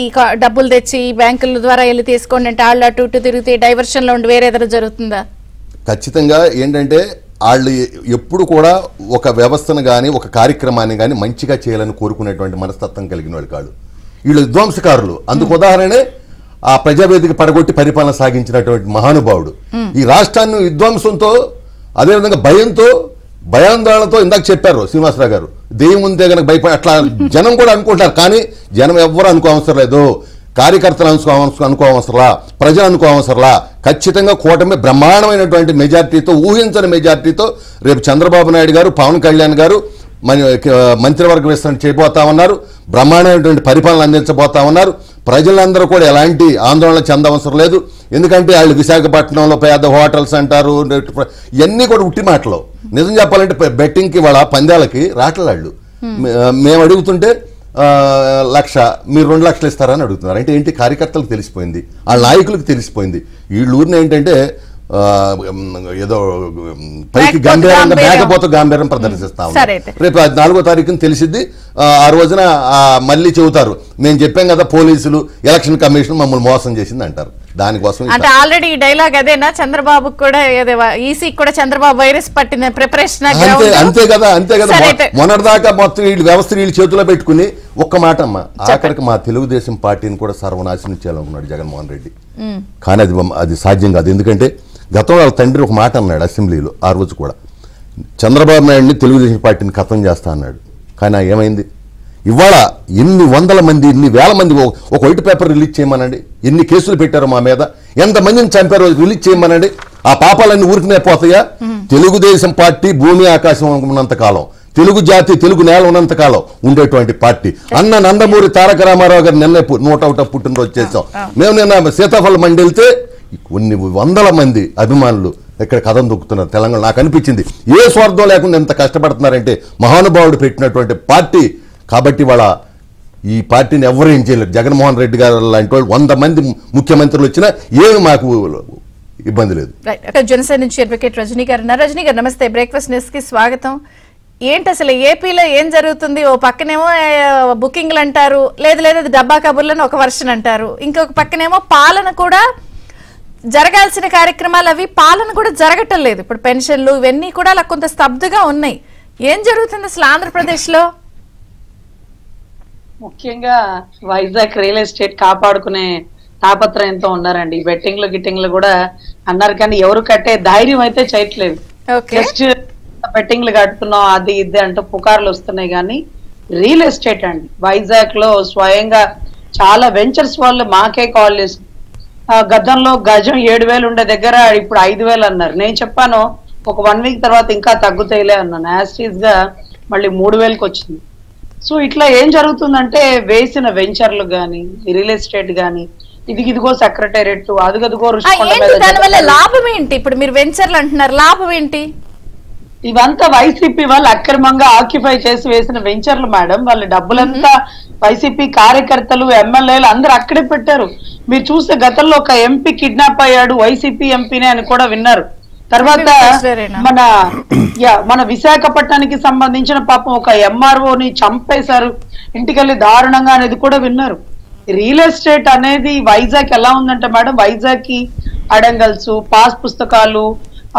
డబ్బులు తెచ్చి బ్యాంకుల ద్వారా వెళ్ళి తీసుకోండి అంటే వాళ్ళు అటు ఇటు తిరిగితే డైవర్షన్ లో ఉండి వేరే ఏదైనా జరుగుతుందా? ఖచ్చితంగా ఏంటంటే వాళ్ళు ఎప్పుడు కూడా ఒక వ్యవస్థను కానీ ఒక కార్యక్రమాన్ని కానీ మంచిగా చేయాలని కోరుకునేటువంటి మనస్తత్వం కలిగిన వాళ్ళు కాదు. వీళ్ళు విధ్వంసకారులు. అందుకు ఉదాహరణే ఆ ప్రజావేదిక పడగొట్టి పరిపాలన సాగించినటువంటి మహానుభావుడు. ఈ రాష్ట్రాన్ని విధ్వంసంతో, అదేవిధంగా భయంతో, భయాందోళనతో, ఇందాక చెప్పారు శ్రీనివాసరావు గారు, దెయ్యం ఉంటే కనుక భయపడి అట్లా జనం కూడా అనుకుంటారు. కానీ జనం ఎవ్వరు అనుకోవసరం లేదు. కార్యకర్తలు అనుకోవసరలా, ప్రజలు అనుకోవసరలా. ఖచ్చితంగా కూటమి బ్రహ్మాండమైనటువంటి మెజార్టీతో, ఊహించని మెజార్టీతో రేపు చంద్రబాబు నాయుడు గారు, పవన్ కళ్యాణ్ గారు మంత్రివర్గ విస్తరణ చేయబోతా ఉన్నారు. బ్రహ్మాండమైనటువంటి పరిపాలన అందించబోతా ఉన్నారు. ప్రజలందరూ కూడా ఎలాంటి ఆందోళన చెందవసరం లేదు. ఎందుకంటే వాళ్ళు విశాఖపట్నంలో పెద్ద హోటల్స్ అంటారు, ఇవన్నీ కూడా ఉట్టి మాటలు. నిజం చెప్పాలంటే బెట్టింగ్కి వాళ్ళ పందాలకి రాటలాళ్ళు. మేము అడుగుతుంటే 1,00,000 మీరు 2 లక్షలు ఇస్తారని అడుగుతున్నారు. అంటే ఏంటి? కార్యకర్తలకు తెలిసిపోయింది, వాళ్ళ నాయకులకు తెలిసిపోయింది. వీళ్ళ ఊరిని ఏంటంటే ఏదో పైకి గంభీరంగా మేకపోతే గాంభీర్యం ప్రదర్శిస్తా ఉన్నారు. రేపు 4వ తారీఖున తెలిసిద్ది. ఆ రోజున మళ్ళీ చెబుతారు, మేము చెప్పాం కదా పోలీసులు, ఎలక్షన్ కమిషన్ మమ్మల్ని మోసం చేసింది అంటారు. దానికోసం అంటే ఆల్రెడీ ఈ డైలాగ్ అదేనా? చంద్రబాబు కూడా ఈసీ కూడా చంద్రబాబు వైరస్ పట్టిన ప్రిపరేషన్. అంతే కదా. మొన్నటిదాకా మొత్తం వీళ్ళు వ్యవస్థ వీళ్ళు చేతిలో పెట్టుకుని ఒక్క మాట అమ్మా, ఆఖరికి మా తెలుగుదేశం పార్టీని కూడా సర్వనాశనం చేయాలనుకున్నాడు జగన్మోహన్ రెడ్డి. కానీ అది సాధ్యం కాదు. ఎందుకంటే గతంలో వాళ్ళ తండ్రి ఒక మాట అన్నాడు అసెంబ్లీలో. ఆ రోజు కూడా చంద్రబాబు నాయుడిని తెలుగుదేశం పార్టీని ఖతం చేస్తా అన్నాడు. కానీ ఏమైంది? ఇవాళ ఎన్ని వందల మంది, ఎన్ని వేల మంది ఒక వైట్ పేపర్ రిలీజ్ చేయమనండి. ఎన్ని కేసులు పెట్టారో మా మీద, ఎంతమందిని చంపారో రిలీజ్ చేయమనండి. ఆ పాపాలన్నీ ఊరికినే పోతాయా? తెలుగుదేశం పార్టీ భూమి ఆకాశం ఉన్నంత కాలం, తెలుగు జాతి తెలుగు నేల ఉన్నంత కాలం ఉండేటువంటి పార్టీ. అన్న నందమూరి తారక రామారావు గారు నిన్న 101వ పుట్టినరోజు చేశాం. మేము నిన్న సీతాఫల మండి వెళ్తే కొన్ని వందల మంది అభిమానులు ఇక్కడ కథం దొక్కుతున్నారు తెలంగాణ. నాకు అనిపించింది ఏ స్వార్థం లేకుండా ఎంత కష్టపడుతున్నారంటే మహానుభావుడు పెట్టినటువంటి పార్టీ. కాబట్టి వాళ్ళ ఈ పార్టీని ఎవరు ఏం చేయలేరు. జగన్మోహన్ రెడ్డి గారు లాంటి వాళ్ళు 100 మంది ముఖ్యమంత్రులు వచ్చినా ఏమి మాకు ఇబ్బంది లేదు. జనసేన నుంచి అడ్వకేట్ రజనీ గారు ఉన్నారు. రజనీ గారు నమస్తే, బ్రేక్ఫాస్ట్ న్యూస్ కి స్వాగతం. ఏంటి అసలు ఏపీలో ఏం జరుగుతుంది? ఓ పక్కనేమో బుకింగ్లు అంటారు, లేదు డబ్బా కబుర్లను ఒక వర్షన్ అంటారు, ఇంకొక పక్కనేమో పాలన కూడా జరగాల్సిన కార్యక్రమాలు అవి పాలన కూడా జరగటం లేదు. ఇప్పుడు పెన్షన్లు ఇవన్నీ కూడా అలా కొంత స్తబ్దుగా ఉన్నాయి. ఏం జరుగుతుంది అసలు ఆంధ్రప్రదేశ్ లో? ముఖ్యంగా వైజాగ్ రియల్ ఎస్టేట్ కాపాడుకునే తాపత్రయంతో ఉన్నారండి. బెట్టింగ్లు గిట్టింగ్లు కూడా అన్నారు కానీ ఎవరు కట్టే ధైర్యం అయితే చేయట్లేదు. జస్ట్ బెట్టింగ్లు కట్టుకున్నాం అది ఇది అంటూ పుకార్లు వస్తున్నాయి కానీ రియల్ ఎస్టేట్ అండి. వైజాగ్ లో స్వయంగా చాలా వెంచర్స్ వాళ్ళు మాకే కాల్ చేసి గతంలో గజం 7,000 ఉండే దగ్గర ఇప్పుడు 5,000 అన్నారు. నేను చెప్పాను ఒక 1 వీక్ తర్వాత ఇంకా తగ్గుతాయిలే అన్నాను. యాస్టీస్ గా మళ్ళీ 3,000కి వచ్చింది. సో ఇట్లా ఏం జరుగుతుందంటే వేసిన వెంచర్లు గానీ రియల్ ఎస్టేట్ గానీ ఇదిగో సెక్రటేరియట్ అదిగదిగో దానివల్ల లాభం ఏంటి? ఇప్పుడు మీరు వెంచర్లు అంటున్నారు, లాభం ఏంటి? ఇవంతా వైసీపీ వాళ్ళు అక్రమంగా ఆక్యుపై చేసి వేసిన వెంచర్లు మేడం. వాళ్ళ డబ్బులంతా వైసీపీ కార్యకర్తలు ఎమ్మెల్యేలు అందరూ అక్కడే పెట్టారు. మీరు చూస్తే గతంలో ఒక ఎంపీ కిడ్నాప్ అయ్యాడు వైసీపీ ఎంపీనే అని కూడా విన్నారు. తర్వాత మన విశాఖపట్నానికి సంబంధించిన పాపం ఒక ఎంఆర్ఓని చంపేశారు ఇంటికెళ్ళి దారుణంగా అనేది కూడా విన్నారు. రియల్ ఎస్టేట్ అనేది వైజాగ్ ఎలా ఉందంటే మేడం, వైజాగ్ కి అడంగల్స్ పాస్ పుస్తకాలు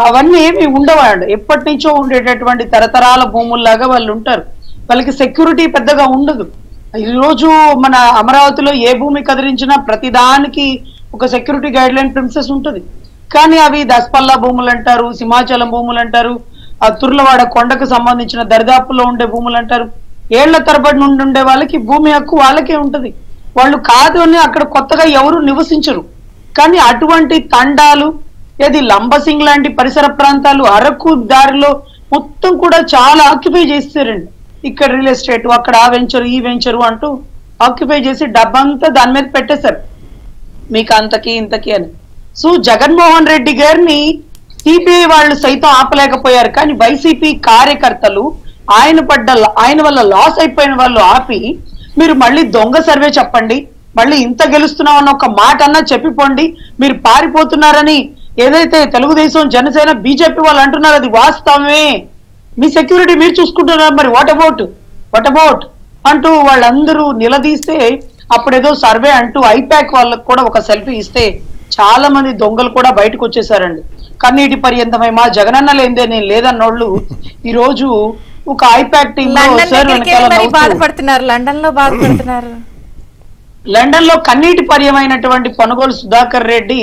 అవన్నీ ఏమి ఉండవాడు. ఎప్పటి నుంచో ఉండేటటువంటి తరతరాల భూముల్లాగా వాళ్ళు ఉంటారు. వాళ్ళకి సెక్యూరిటీ పెద్దగా ఉండదు. ఈ రోజు మన అమరావతిలో ఏ భూమి కదిలించినా ప్రతిదానికి ఒక సెక్యూరిటీ గైడ్ లైన్ ప్రిన్సెస్ ఉంటుంది. కానీ అవి దస్పల్లా భూములు అంటారు, సింహాచలం భూములు అంటారు, తుర్లవాడ కొండకు సంబంధించిన దరిదాపుల్లో ఉండే భూములు అంటారు. ఏళ్ల తరబడి నుండి ఉండే వాళ్ళకి భూమి హక్కు వాళ్ళకే ఉంటది. వాళ్ళు కాదు అని అక్కడ కొత్తగా ఎవరు నివసించరు. కానీ అటువంటి తండాలు ఏది లంబసింగ్ లాంటి పరిసర ప్రాంతాలు అరకు దారిలో మొత్తం కూడా చాలా ఆక్యుపై చేస్తారండి. ఇక్కడ రియల్ ఎస్టేట్, అక్కడ ఆ వెంచరు ఈ వెంచరు అంటూ ఆక్యుపై చేసి డబ్బంతా దాని మీద పెట్టేశారు, మీకు అంతకి ఇంతకి అని. సో జగన్మోహన్ రెడ్డి గారిని సిపిఐ వాళ్ళు సైతం ఆపలేకపోయారు. కానీ వైసీపీ కార్యకర్తలు ఆయన వల్ల లాస్ అయిపోయిన వాళ్ళు ఆపి మీరు మళ్ళీ దొంగ సర్వే చెప్పండి, మళ్ళీ ఇంత గెలుస్తున్నామన్న ఒక మాట అన్నా చెప్పిపోండి, మీరు పారిపోతున్నారని ఏదైతే తెలుగుదేశం జనసేన బీజేపీ వాళ్ళు అంటున్నారు అది వాస్తవమే, మీ సెక్యూరిటీ మీరు చూసుకుంటున్నారు, మరి వాట్ అబౌట్ అంటూ వాళ్ళందరూ నిలదీస్తే అప్పుడేదో సర్వే అంటూ ఐపాక్ వాళ్ళకు కూడా ఒక సెల్ఫీ ఇస్తే చాలా మంది దొంగలు కూడా బయటకు వచ్చేసారండి. కన్నీటి పర్యంతమై మా జగనన్న లేదే నేను లేదన్నోళ్ళు ఈ రోజు ఒక ఐపాక్ టీమ్ బాధపడుతున్నారు, లండన్ లో కన్నీటి పర్యమైనటువంటి పనుగోలు సుధాకర్ రెడ్డి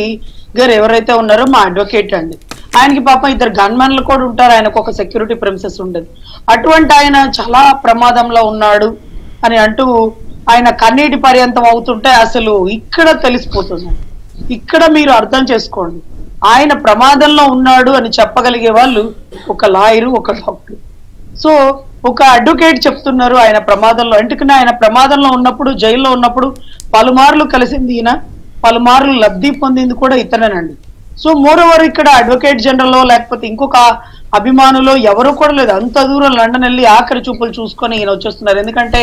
గారు ఎవరైతే ఉన్నారో మా అడ్వకేట్ అండి, ఆయనకి పాపం 2 గన్మెన్లు కూడా ఉంటారు, ఆయనకు ఒక సెక్యూరిటీ ప్రిమిసెస్ ఉండదు. అటువంటి ఆయన చాలా ప్రమాదంలో ఉన్నాడు అని అంటూ ఆయన కన్నీటి పర్యంతం అవుతుంటే అసలు ఇక్కడ తెలిసిపోతుంది. ఇక్కడ మీరు అర్థం చేసుకోండి, ఆయన ప్రమాదంలో ఉన్నాడు అని చెప్పగలిగే వాళ్ళు ఒక లాయరు, ఒక డాక్టర్. సో ఒక అడ్వకేట్ చెప్తున్నారు ఆయన ప్రమాదంలో, ఎందుకంటే ఆయన ప్రమాదంలో ఉన్నప్పుడు జైల్లో ఉన్నప్పుడు పలుమార్లు కలిసింది ఈయన, పలుమార్లు లబ్ధి పొందింది కూడా ఇతనేనండి. సో మోరోవర్ ఇక్కడ అడ్వకేట్ జనరల్ లేకపోతే ఇంకొక అభిమానులు ఎవరు కూడా లేదు, అంత దూరం లండన్ వెళ్ళి ఆఖరి చూపులు చూసుకొని ఈయన వచ్చేస్తున్నారు. ఎందుకంటే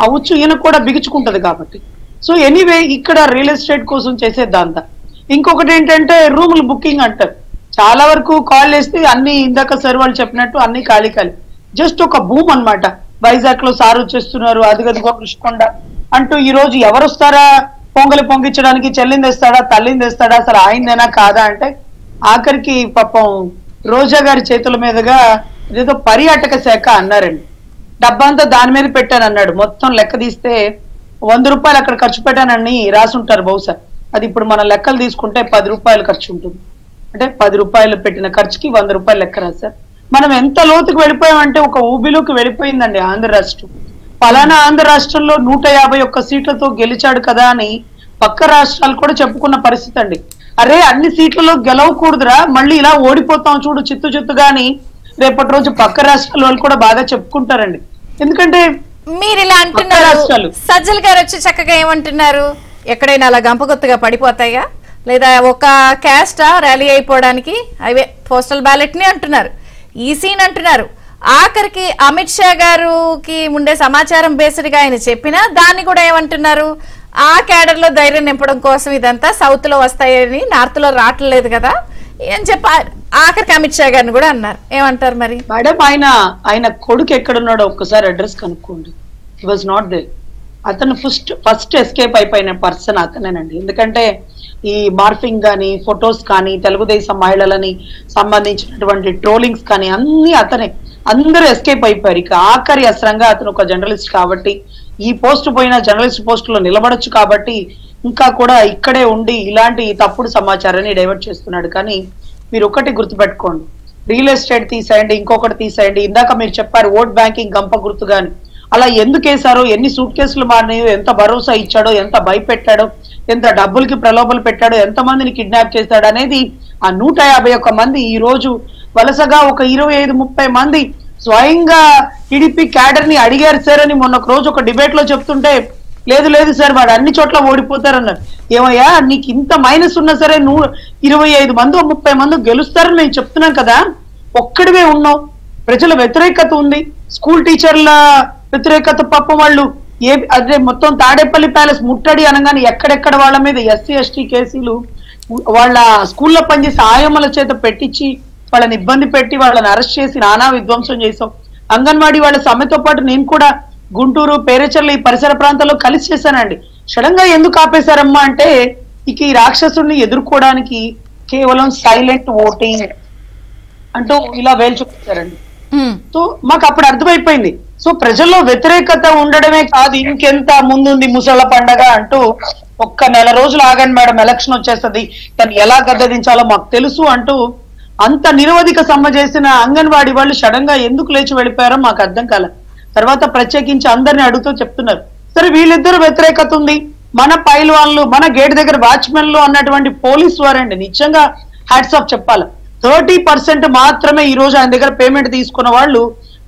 ఆ ఉచ్చు ఈయన కూడా బిగుచుకుంటది కాబట్టి. సో ఎనీవే ఇక్కడ రియల్ ఎస్టేట్ కోసం చేసేద్దాంతా. ఇంకొకటి ఏంటంటే రూములు బుకింగ్ అంటారు, చాలా వరకు కాల్ చేస్తే అన్ని ఇందాక సార్ వాళ్ళు చెప్పినట్టు అన్ని ఖాళీ జస్ట్ ఒక భూమి అనమాట. వైజాగ్ లో సార్ వచ్చేస్తున్నారు, అదిగదిగో కృష్ణకొండ అంటూ ఈ రోజు ఎవరు వస్తారా పొంగలి పొంగించడానికి, చెల్లింది తెస్తాడా తల్లిని తెస్తాడా, అసలు ఆయనదేనా కాదా అంటే ఆఖరికి పాపం రోజా గారి చేతుల మీదుగా ఏదో పర్యాటక శాఖ అన్నారండి, డబ్బంతా దాని మీద పెట్టాను అన్నాడు. మొత్తం లెక్క తీస్తే 100 రూపాయలు అక్కడ ఖర్చు పెట్టానని రాసుంటారు బహుశా. అది ఇప్పుడు మన లెక్కలు తీసుకుంటే 10 రూపాయలు ఖర్చు ఉంటుంది. అంటే 10 రూపాయలు పెట్టిన ఖర్చుకి 100 రూపాయలు లెక్క రాశారు. మనం ఎంత లోతుకు వెళ్ళిపోయామంటే ఒక ఊబిలోకి వెళ్ళిపోయిందండి ఆంధ్ర రాష్ట్రం. పలానా ఆంధ్ర రాష్ట్రంలో 151 సీట్లతో గెలిచాడు కదా అని పక్క రాష్ట్రాలు కూడా చెప్పుకున్న పరిస్థితి అండి. అరే అన్ని సీట్లలో గెలవకూడదురా, మళ్ళీ ఇలా ఓడిపోతాం చూడు చిత్తుగా అని రేపటి రోజు పక్క రాష్ట్రాల వాళ్ళు కూడా బాగా చెప్పుకుంటారండి. ఎందుకంటే మీరు ఇలా అంటున్నారు, సజ్జల్ గారు వచ్చి చక్కగా ఏమంటున్నారు, ఎక్కడైనా అలా గంపగొత్తుగా పడిపోతాయా, లేదా ఒక క్యాస్టా ర్యాలీ అయిపోవడానికి అవే పోస్టల్ బ్యాలెట్ ని అంటున్నారు, ఈసీని అంటున్నారు. ఆఖరికి అమిత్ షా గారికి ఉండే సమాచారం బేస్డ్ గా ఆయన చెప్పినా దాన్ని కూడా ఏమంటున్నారు, ఆ క్యాడర్ లో ధైర్యం నింపడం కోసం ఇదంతా సౌత్ లో వస్తాయని నార్త్ లో రావట్లేదు కదా అని చెప్పి ఆఖరికి అమిత్ షా గారిని కూడా అన్నారు. ఏమంటారు మరి మేడం? ఆయన కొడుకు ఎక్కడున్నాడో ఒక్కసారి అడ్రస్ కనుక్కోండి. He was not there. అతను ఫస్ట్ ఎస్కేప్ అయిపోయిన పర్సన్ అతనేనండి. ఎందుకంటే ఈ మార్ఫింగ్ కానీ ఫొటోస్ కానీ తెలుగుదేశం మహిళలని సంబంధించినటువంటి ట్రోలింగ్స్ కానీ అన్ని అతనే, అందరూ ఎస్కేప్ అయిపోయారు. ఇక ఆఖరి అస్త్రంగా అతను ఒక జర్నలిస్ట్ కాబట్టి ఈ పోస్ట్ పోయిన జర్నలిస్ట్ పోస్టులో నిలబడొచ్చు కాబట్టి ఇంకా కూడా ఇక్కడే ఉండి ఇలాంటి తప్పుడు సమాచారాన్ని డైవర్ట్ చేస్తున్నాడు. కానీ మీరు ఒకటి గుర్తుపెట్టుకోండి, రియల్ ఎస్టేట్ తీసేయండి, ఇంకొకటి తీసేయండి, ఇందాక మీరు చెప్పారు ఓట్ బ్యాంకింగ్ గంప గుర్తు కానీ అలా ఎందుకు వేశారో, ఎన్ని సూట్ కేసులు మారినాయో, ఎంత భరోసా ఇచ్చాడో, ఎంత భయపెట్టాడో, ఎంత డబ్బులకి ప్రలోభలు పెట్టాడో, ఎంత మందిని కిడ్నాప్ చేశాడు అనేది ఆ 151 మంది ఈ రోజు వలసగా ఒక 25-30 మంది స్వయంగా టీడీపీ క్యాడర్ ని అడిగారు సార్ అని మొన్న ఒక రోజు ఒక డిబేట్ లో చెప్తుంటే, లేదు లేదు సార్ వాడు అన్ని చోట్ల ఓడిపోతారన్నారు. ఏమయ్యా నీకు ఇంత మైనస్ ఉన్నా సరే 25 మంది 30 మంది గెలుస్తారని నేను చెప్తున్నాం కదా, ఒక్కడివే ఉన్నావు. ప్రజల వ్యతిరేకత ఉంది, స్కూల్ టీచర్ల వ్యతిరేకత. పాపం వాళ్ళు అదే మొత్తం తాడేపల్లి ప్యాలెస్ ముట్టడి అనగానే ఎక్కడెక్కడ వాళ్ళ మీద ఎస్సీ ఎస్టీ కేసులు, వాళ్ళ స్కూల్లో పనిచేసే ఆయమ్మల చేత పెట్టించి వాళ్ళని ఇబ్బంది పెట్టి వాళ్ళని అరెస్ట్ చేసి నానా విధ్వంసం చేసాం. అంగన్వాడీ వాళ్ళ సమ్మెతో పాటు నేను కూడా గుంటూరు, పేరేచర్ల ఈ పరిసర ప్రాంతాల్లో కలిసి చేశానండి. సడన్ గా ఎందుకు ఆపేశారమ్మా అంటే, ఇక ఈ రాక్షసుడిని ఎదుర్కోవడానికి కేవలం సైలెంట్ ఓటింగ్ అంటూ ఇలా వేలు చూపించారండి. సో మాకు అప్పుడు అర్థమైపోయింది. సో ప్రజల్లో వ్యతిరేకత ఉండడమే కాదు, ఇంకెంత ముందుంది ముసళ్ళ పండగ అంటూ, ఒక్క నెల రోజులు ఆగండి మేడం ఎలక్షన్ వచ్చేస్తుంది, దాన్ని ఎలా గద్దెదించాలో మాకు తెలుసు అంటూ అంత నిరవధిక సమ్మె చేసిన అంగన్వాడీ వాళ్ళు సడన్ గా ఎందుకు లేచి వెళ్ళిపోయారో మాకు అర్థం కాలే. తర్వాత ప్రత్యేకించి అందరిని అడుగుతూ చెప్తున్నారు, సరే వీళ్ళిద్దరు వ్యతిరేకత ఉంది, మన పైల్వాన్లు, మన గేట్ దగ్గర వాచ్మెన్లు అన్నటువంటి పోలీసు వారండి నిజంగా హ్యాట్స్ ఆఫ్ చెప్పాలి. 30% మాత్రమే ఈ రోజు ఆయన దగ్గర పేమెంట్ తీసుకున్న వాళ్ళు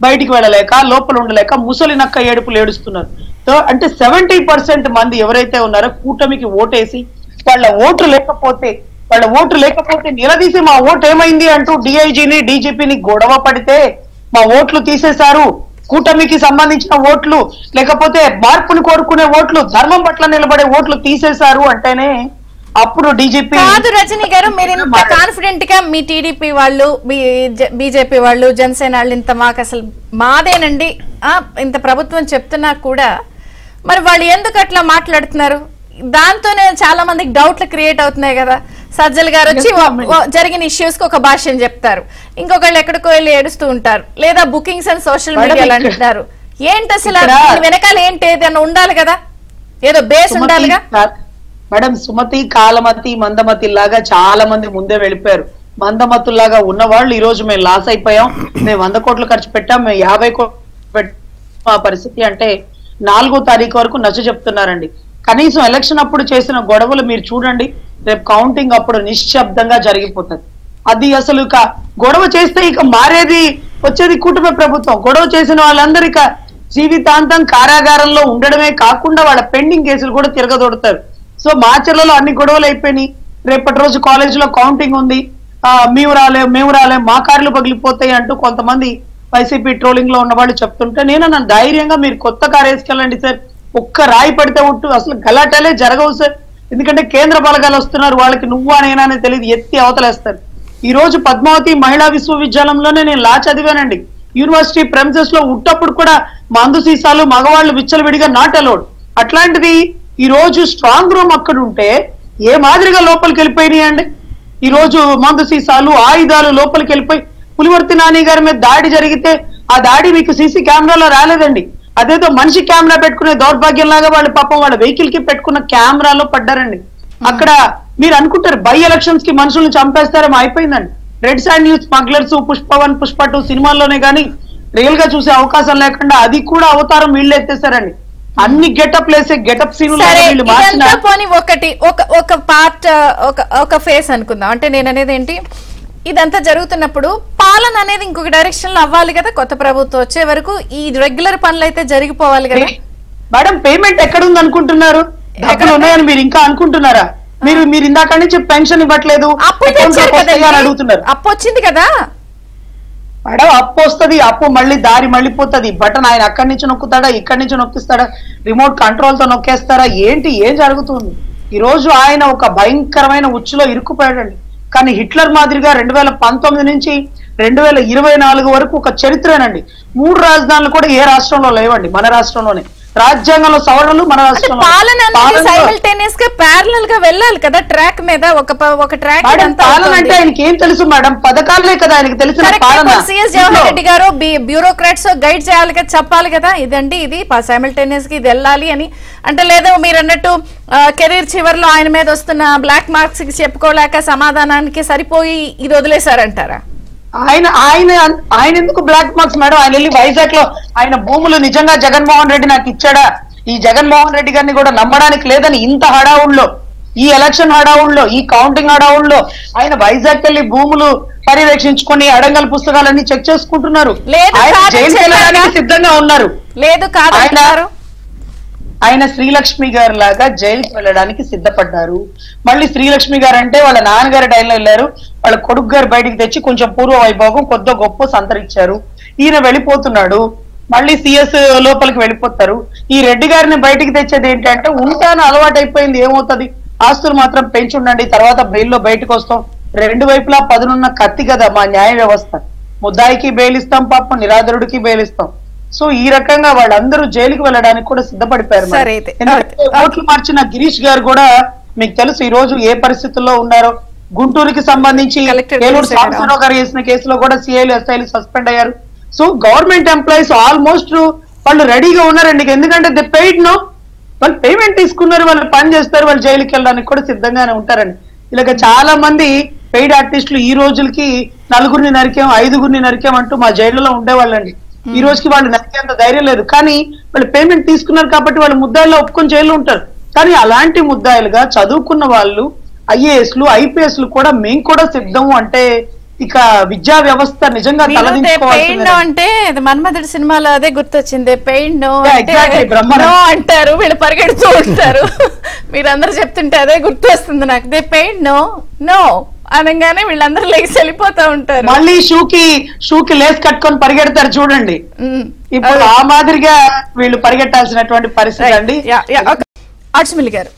బయటికి వెళ్ళలేక, లోపల ఉండలేక ముసలి నక్క ఏడుపులు ఏడుస్తున్నారు. అంటే 70% మంది ఎవరైతే ఉన్నారో కూటమికి ఓటేసి వాళ్ళ ఓటు లేకపోతే నిలదీసి మా ఓటు ఏమైంది అంటూ డిఐజీని డీజీపీని గొడవ పడితే మా ఓట్లు తీసేశారు, కూటమికి సంబంధించిన ఓట్లు, లేకపోతే మార్పుని కోరుకునే ఓట్లు, ధర్మం పట్ల నిలబడే ఓట్లు తీసేశారు అంటేనే అప్పుడు డీజీపీ. కాదు రజనీ గారు, మీరు ఇంత కాన్ఫిడెంట్ గా మీ టీడీపీ వాళ్ళు, బీజేపీ వాళ్ళు, జనసేన వాళ్ళు ఇంత మాకు అసలు మాదేనండి ఇంత ప్రభుత్వం చెప్తున్నా కూడా మరి వాళ్ళు ఎందుకు అట్లా మాట్లాడుతున్నారు? దాంతోనే చాలా మందికి డౌట్లు క్రియేట్ అవుతున్నాయి కదా. సజ్జల్ గారు వచ్చి జరిగిన ఇష్యూస్ కి ఒక భాష్యం చెప్తారు, ఇంకొకళ్ళు ఎక్కడికో వెళ్ళి ఏడుస్తూ ఉంటారు, లేదా బుకింగ్స్ అని సోషల్ మీడియాలో అంటున్నారు. ఏంటి అసలు వెనకాల ఏంటి? ఏదైనా ఉండాలి కదా, ఏదో బేస్ ఉండాలిగా. మేడం సుమతి, కాలమతి, మందమతి లాగా చాలా మంది ముందే వెళ్ళిపోయారు. మందమతుల్లాగా ఉన్న వాళ్ళు ఈ రోజు మేము లాస్ అయిపోయాం, మేము 100 కోట్లు ఖర్చు పెట్టాం, మేము 50 కోట్లు పరిస్థితి అంటే 4వ తారీఖు వరకు నచ్చ చెప్తున్నారండి. కనీసం ఎలక్షన్ అప్పుడు చేసిన గొడవలు మీరు చూడండి, రేపు కౌంటింగ్ అప్పుడు నిశ్శబ్దంగా జరిగిపోతుంది. అది అసలు ఇక గొడవ చేస్తే ఇక మారేది వచ్చేది కూటమి ప్రభుత్వం. గొడవ చేసిన వాళ్ళందరూ ఇక జీవితాంతం కారాగారంలో ఉండడమే కాకుండా వాళ్ళ పెండింగ్ కేసులు కూడా తిరగదొడతారు. సో మాచర్లలో అన్ని గొడవలు అయిపోయినాయి. రేపటి రోజు కాలేజ్ లో కౌంటింగ్ ఉంది, మేము రాలేం, మా కార్లు పగిలిపోతాయి అంటూ కొంతమంది వైసీపీ ట్రోలింగ్ లో ఉన్న వాళ్ళు చెప్తుంటే, నేను ధైర్యంగా మీరు కొత్త కారు వేసుకెళ్ళండి సార్, ఒక్క రాయి పడితే ఒట్టు అసలు గలాటలే జరగవు సార్. ఎందుకంటే కేంద్ర బలగాలు వస్తున్నారు, వాళ్ళకి నువ్వా నేనా అని తెలియదు, ఎత్తి అవతలేస్తారు. ఈ రోజు పద్మావతి మహిళా విశ్వవిద్యాలయంలోనే నేను లా చదివానండి. యూనివర్సిటీ ప్రెమిసెస్ లో ఉట్టప్పుడు కూడా మందు సీసాలు మగవాళ్ళు విచ్చలవిడిగా నాట్ అలౌడ్. అట్లాంటిది ఈ రోజు స్ట్రాంగ్ రూమ్ అక్కడ ఉంటే ఏ మాదిరిగా లోపలికి వెళ్ళిపోయినాయండి. ఈ రోజు మందు సీసాలు, ఆయుధాలు లోపలికి వెళ్ళిపోయి పులివర్తి నాని గారి మీద దాడి జరిగితే ఆ దాడి మీకు సీసీ కెమెరాలో రాలేదండి. అదేదో మనిషి కెమెరా పెట్టుకునే దౌర్భాగ్యం లాగా వాళ్ళు పాపం వాళ్ళ వెహికల్ కి పెట్టుకున్న కెమెరాలో పడ్డారండి. అక్కడ మీరు అనుకుంటారు బై ఎలక్షన్స్ కి మనుషులను చంపేస్తారేమో, అయిపోయిందండి. Red sand news smugglers, Pushpa 1, Pushpa 2 సినిమాల్లోనే కానీ రియల్ గా చూసే అవకాశం లేకుండా అది కూడా అవతారం వీళ్ళు ఎత్తేసారండి. అన్ని గెటప్ లేసే గెటప్ సీన్లు ఒకటి ఒక పార్ట్ ఒక ఫేస్ అనుకుందాం. అంటే నేను అనేది ఏంటి, ఇదంతా జరుగుతున్నప్పుడు పాలన అనేది ఇంకొక డైరెక్షన్ లో అవ్వాలి కదా. కొత్త ప్రభుత్వం వచ్చే వరకు ఈ రెగ్యులర్ పనులు అయితే జరిగిపోవాలి కదా. మేడం పేమెంట్ ఎక్కడుంది అనుకుంటున్నారు? ఎక్కడ ఉన్నాయని మీరు ఇంకా అనుకుంటున్నారా? మీరు ఇందాక నుంచి పెన్షన్ ఇవ్వట్లేదు అడుగుతున్నారు. అప్పు వచ్చింది కదా మేడం, అప్పు వస్తుంది, అప్పు మళ్ళీ దారి మళ్ళీపోతుంది. బటన్ ఆయన అక్కడి నుంచి నొక్కుతాడా, ఇక్కడి నుంచి నొక్కిస్తాడా, రిమోట్ కంట్రోల్ తో నొక్కేస్తారా, ఏంటి ఏం జరుగుతుంది? ఈ రోజు ఆయన ఒక భయంకరమైన ఉచ్చులో ఇరుక్కుపోయాడండి. కానీ హిట్లర్ మాదిరిగా 2019 నుంచి 2024 వరకు ఒక చరిత్రేనండి. 3 రాజధానులు కూడా ఏ రాష్ట్రంలో లేవండి, మన రాష్ట్రంలోనే. రాజ్యాంగంలో సవరణలు మన రాష్ట్రంలో. ప్యారలల్ గా వెళ్ళాలి కదా ట్రాక్ మీద. ఒక ట్రాక్ పాలన అంటే ఆయనకి ఏం తెలుసు మేడం? పథకాలే కదా ఆయనకి తెలిసిన పాలన. సిఎస్ జవహర్ రెడ్డి గారు బ్యూరోక్రాట్స్ గైడ్ చేయాలి కదా, చెప్పాలి కదా, ఇదండి ఇది సైమల్టేనియస్ గా ఇది వెళ్ళాలి అని. అంటే లేదా మీరు అన్నట్టు కెరీర్ చివరిలో ఆయన మీద వస్తున్న బ్లాక్ మార్క్స్ కి చెప్పుకోలేక సమాధానానికి సరిపోయి ఇది వదిలేశారంటారా? ఆయన ఆయన ఆయన ఎందుకు బ్లాక్ మార్క్స్ మేడం? ఆయన వెళ్ళి వైజాగ్ లో ఆయన భూములు నిజంగా జగన్మోహన్ రెడ్డి నాకు ఇచ్చాడా, ఈ జగన్మోహన్ రెడ్డి గారిని కూడా నమ్మడానికి లేదని ఇంత హడావుల్లో, ఈ ఎలక్షన్ హడావుల్లో, ఈ కౌంటింగ్ హడావుల్లో ఆయన వైజాగ్ వెళ్ళి భూములు పర్యవేక్షించుకొని అడంగల్ పుస్తకాలన్నీ చెక్ చేసుకుంటున్నారు. ఆయన జైలుకి వెళ్ళడానికి సిద్ధంగా ఉన్నారు. లేదు కాదు, ఆయన శ్రీలక్ష్మి గారు లాగా జైలుకి వెళ్ళడానికి సిద్ధపడ్డారు. మళ్ళీ శ్రీలక్ష్మి గారు అంటే వాళ్ళ నాన్నగారు డైన్లో వెళ్ళారు, వాళ్ళ కొడుకు గారు బయటికి తెచ్చి కొంచెం పూర్వ వైభోగం కొద్ది గొప్ప సంతరించారు. ఈయన వెళ్ళిపోతున్నాడు, మళ్ళీ సిఎస్ లోపలికి వెళ్ళిపోతారు. ఈ రెడ్డి గారిని బయటికి తెచ్చేది ఏంటంటే ఉంటాను అలవాటు అయిపోయింది, ఏమవుతుంది ఆస్తులు మాత్రం పెంచుండండి, తర్వాత బెయిల్లో బయటకు వస్తాం. రెండు వైపులా పదునున్న కత్తి కదా మా న్యాయ వ్యవస్థ. ముద్దాయికి బెయిల్ ఇస్తాం, పాపం నిరాధరుడికి బెయిల్ ఇస్తాం. సో ఈ రకంగా వాళ్ళందరూ జైలుకి వెళ్ళడానికి కూడా సిద్ధపడిపోయారు. ఎందుకంటే ఓట్లు మార్చిన గిరీష్ గారు కూడా మీకు తెలుసు ఈ రోజు ఏ పరిస్థితుల్లో ఉన్నారో. గుంటూరుకి సంబంధించి ఏలూరు సాంబశివరావు గారు చేసిన కేసులో కూడా సిఐలు ఎస్ఐలు సస్పెండ్ అయ్యారు. సో గవర్నమెంట్ ఎంప్లాయీస్ ఆల్మోస్ట్ వాళ్ళు రెడీగా ఉన్నారండి. ఎందుకంటే దే పెయిడ్ నో, వాళ్ళు పేమెంట్ తీసుకున్నారు, వాళ్ళు పని చేస్తారు, వాళ్ళు జైలుకి వెళ్ళడానికి కూడా సిద్ధంగానే ఉంటారండి. ఇలాగ చాలా మంది పెయిడ్ ఆర్టిస్టులు ఈ రోజులకి 4 నరికాం 5 నరికాం అంటూ మా జైలులో ఉండేవాళ్ళండి. ఈ రోజుకి వాళ్ళు నరికేంత ధైర్యం లేదు, కానీ వాళ్ళు పేమెంట్ తీసుకున్నారు కాబట్టి వాళ్ళు ముద్దాయిల్లో ఒప్పుకొని జైల్లో ఉంటారు. కానీ అలాంటి ముద్దాయిలుగా చదువుకున్న వాళ్ళు ఐఏఎస్లు ఐపీఎస్లు కూడా మేము కూడా సిద్ధం అంటే ఇక విద్యా వ్యవస్థ నిజంగా తలదించుకోవాల్సిందే. అంటే మన్మధుడి సినిమాలో అదే గుర్తొచ్చింది, పెయిన్ నో అంటారు, వీళ్ళు పరిగెడుతూ ఉంటారు. మీరందరూ చెప్తుంటే అదే గుర్తొస్తుంది నాకు. దే పెయిన్ నో నో అనగానే వీళ్ళందరూ లేచి వెళ్ళిపోతా ఉంటారు. మళ్ళీ షూకి లేస్ కట్టుకొని పరిగెడతారు చూడండి. ఇప్పుడు ఆ మాదిరిగా వీళ్ళు పరిగెట్టాల్సినటువంటి పరిస్థితి అండి. ఆర్ట్స్మిల్ గారు,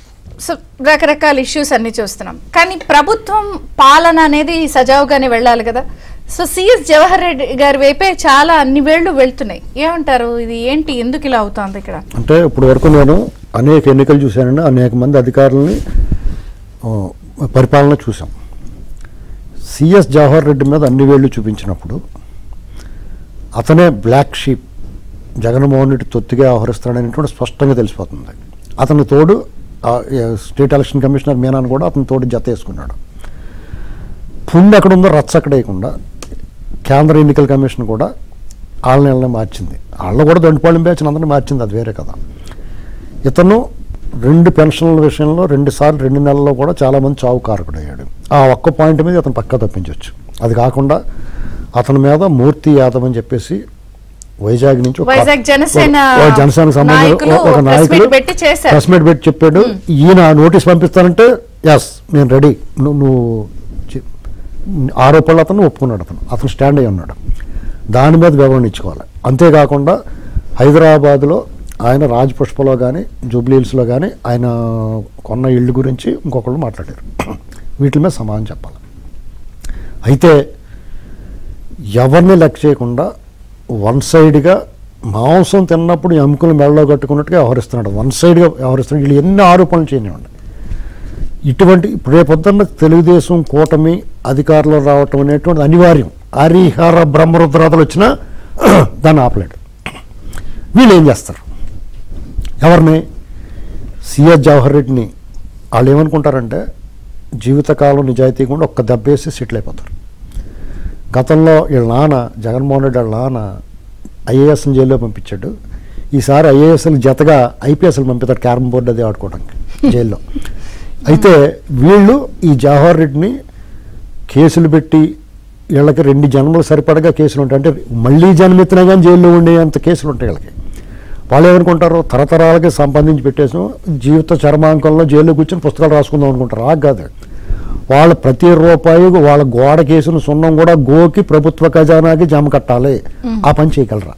సో రకరకాల ఇష్యూస్ అన్ని చూస్తున్నాం, కానీ ప్రభుత్వం పాలన అనేది సజావుగానే వెళ్ళాలి కదా. సో సిఎస్ జవహర్ రెడ్డి గారి వైపే చాలా అన్ని వేళ్లు వెళ్తున్నాయి. ఏమంటారు, ఇది ఏంటి, ఎందుకు ఇలా అవుతుంది ఇక్కడ? అంటే ఇప్పుడు వరకు నేను అనేక ఎన్నికలు చూశానండి, అనేక మంది అధికారులని పరిపాలన చూసాం. సిఎస్ జవహర్ రెడ్డి మీద అన్ని వేళ్లు చూపించినప్పుడు అతనే బ్లాక్ షీప్, జగన్మోహన్ రెడ్డి తొత్తుగా వ్యవహరిస్తాడనేటువంటి స్పష్టంగా తెలిసిపోతుంది. అతని తోడు స్టేట్ ఎలక్షన్ కమిషనర్ మీనాను కూడా అతని తోడు జత వేసుకున్నాడు. పుండు ఎక్కడుందో రచ్చ అక్కడేయకుండా కేంద్ర ఎన్నికల కమిషన్ కూడా వాళ్ళని మార్చింది. వాళ్ళు కూడా దొండిపాళెం బ్యాచ్ అందరినీ మార్చింది, అది వేరే కదా. ఇతను 2 పెన్షన్ల విషయంలో 2 సార్లు 2 నెలల్లో కూడా చాలామంది చావు కారకుడయ్యాడు. ఆ ఒక్క పాయింట్ మీద అతను పక్కా తప్పించవచ్చు. అది కాకుండా అతని మీద మూర్తి యాదవ్ అని చెప్పేసి వైజాగ్ నుంచి జనసేనకు సంబంధించిన ఒక నాయకులు ప్రెస్ మీట్ పెట్టి చెప్పాడు, ఈయన నోటీస్ పంపిస్తానంటే ఎస్ నేను రెడీ, నువ్వు ఆరోపణలు అతను ఒప్పుకున్నాడు. అతను స్టాండ్ అయ్యి ఉన్నాడు, దాని మీద వివరణ ఇచ్చుకోవాలి. అంతేకాకుండా హైదరాబాద్లో ఆయన రాజ్ పుష్పలో కానీ జూబ్లీహిల్స్లో కానీ ఆయన కొన్న ఇళ్ళు గురించి ఇంకొకళ్ళు మాట్లాడారు. వీటి మీద సమాధానం చెప్పాలి. అయితే ఎవరిని లెక్క చేయకుండా వన్ సైడ్గా మాంసం తిన్నప్పుడు ఎముకలు మెడలో కట్టుకున్నట్టుగా వ్యవహరిస్తున్నాడు, వన్ సైడ్గా వ్యవహరిస్తున్నాడు. వీళ్ళు ఎన్ని ఆరోపణలు చేయనివ్వండి. ఇటువంటి ఇప్పుడే పొద్దున్న తెలుగుదేశం కూటమి అధికారంలో రావటం అనేటువంటి అనివార్యం. హరిహర బ్రహ్మరుద్రాతలు వచ్చినా దాన్ని ఆపలేడు. వీళ్ళు ఏం చేస్తారు, ఎవరిని సిఎస్ జవహర్ రెడ్డిని వాళ్ళు ఏమనుకుంటారంటే జీవితకాలం నిజాయితీ కూడా ఒక్క దెబ్బేసి సెటిల్ అయిపోతారు. గతంలో వీళ్ళ నాన్న జగన్మోహన్ రెడ్డి వాళ్ళ నాన్న ఐఏఎస్ని జైల్లో పంపించాడు. ఈసారి ఐఏఎస్లు జతగా ఐపీఎస్లు పంపిస్తారు క్యారమ్ బోర్డు అది ఆడుకోవడానికి జైల్లో. అయితే వీళ్ళు ఈ జవహర్ రెడ్డిని కేసులు పెట్టి వీళ్ళకి 2 జన్మలు సరిపడగా కేసులు ఉంటాయి. అంటే మళ్ళీ జన్మెత్తినా కానీ జైల్లో ఉండేంత కేసులు ఉంటాయి వీళ్ళకి. వాళ్ళు ఏమనుకుంటారు, తరతరాలకి సంపాదించి పెట్టేసాం, జీవిత చర్మాంకంలో జైల్లో కూర్చొని పుస్తకాలు రాసుకుందాం అనుకుంటారు. కాదు, వాళ్ళ ప్రతి రూపాయి వాళ్ళ గోడ కేసును సున్నం కూడా గోకి ప్రభుత్వ ఖజానాకి జమ కట్టాలి. ఆ పని చేయగలరా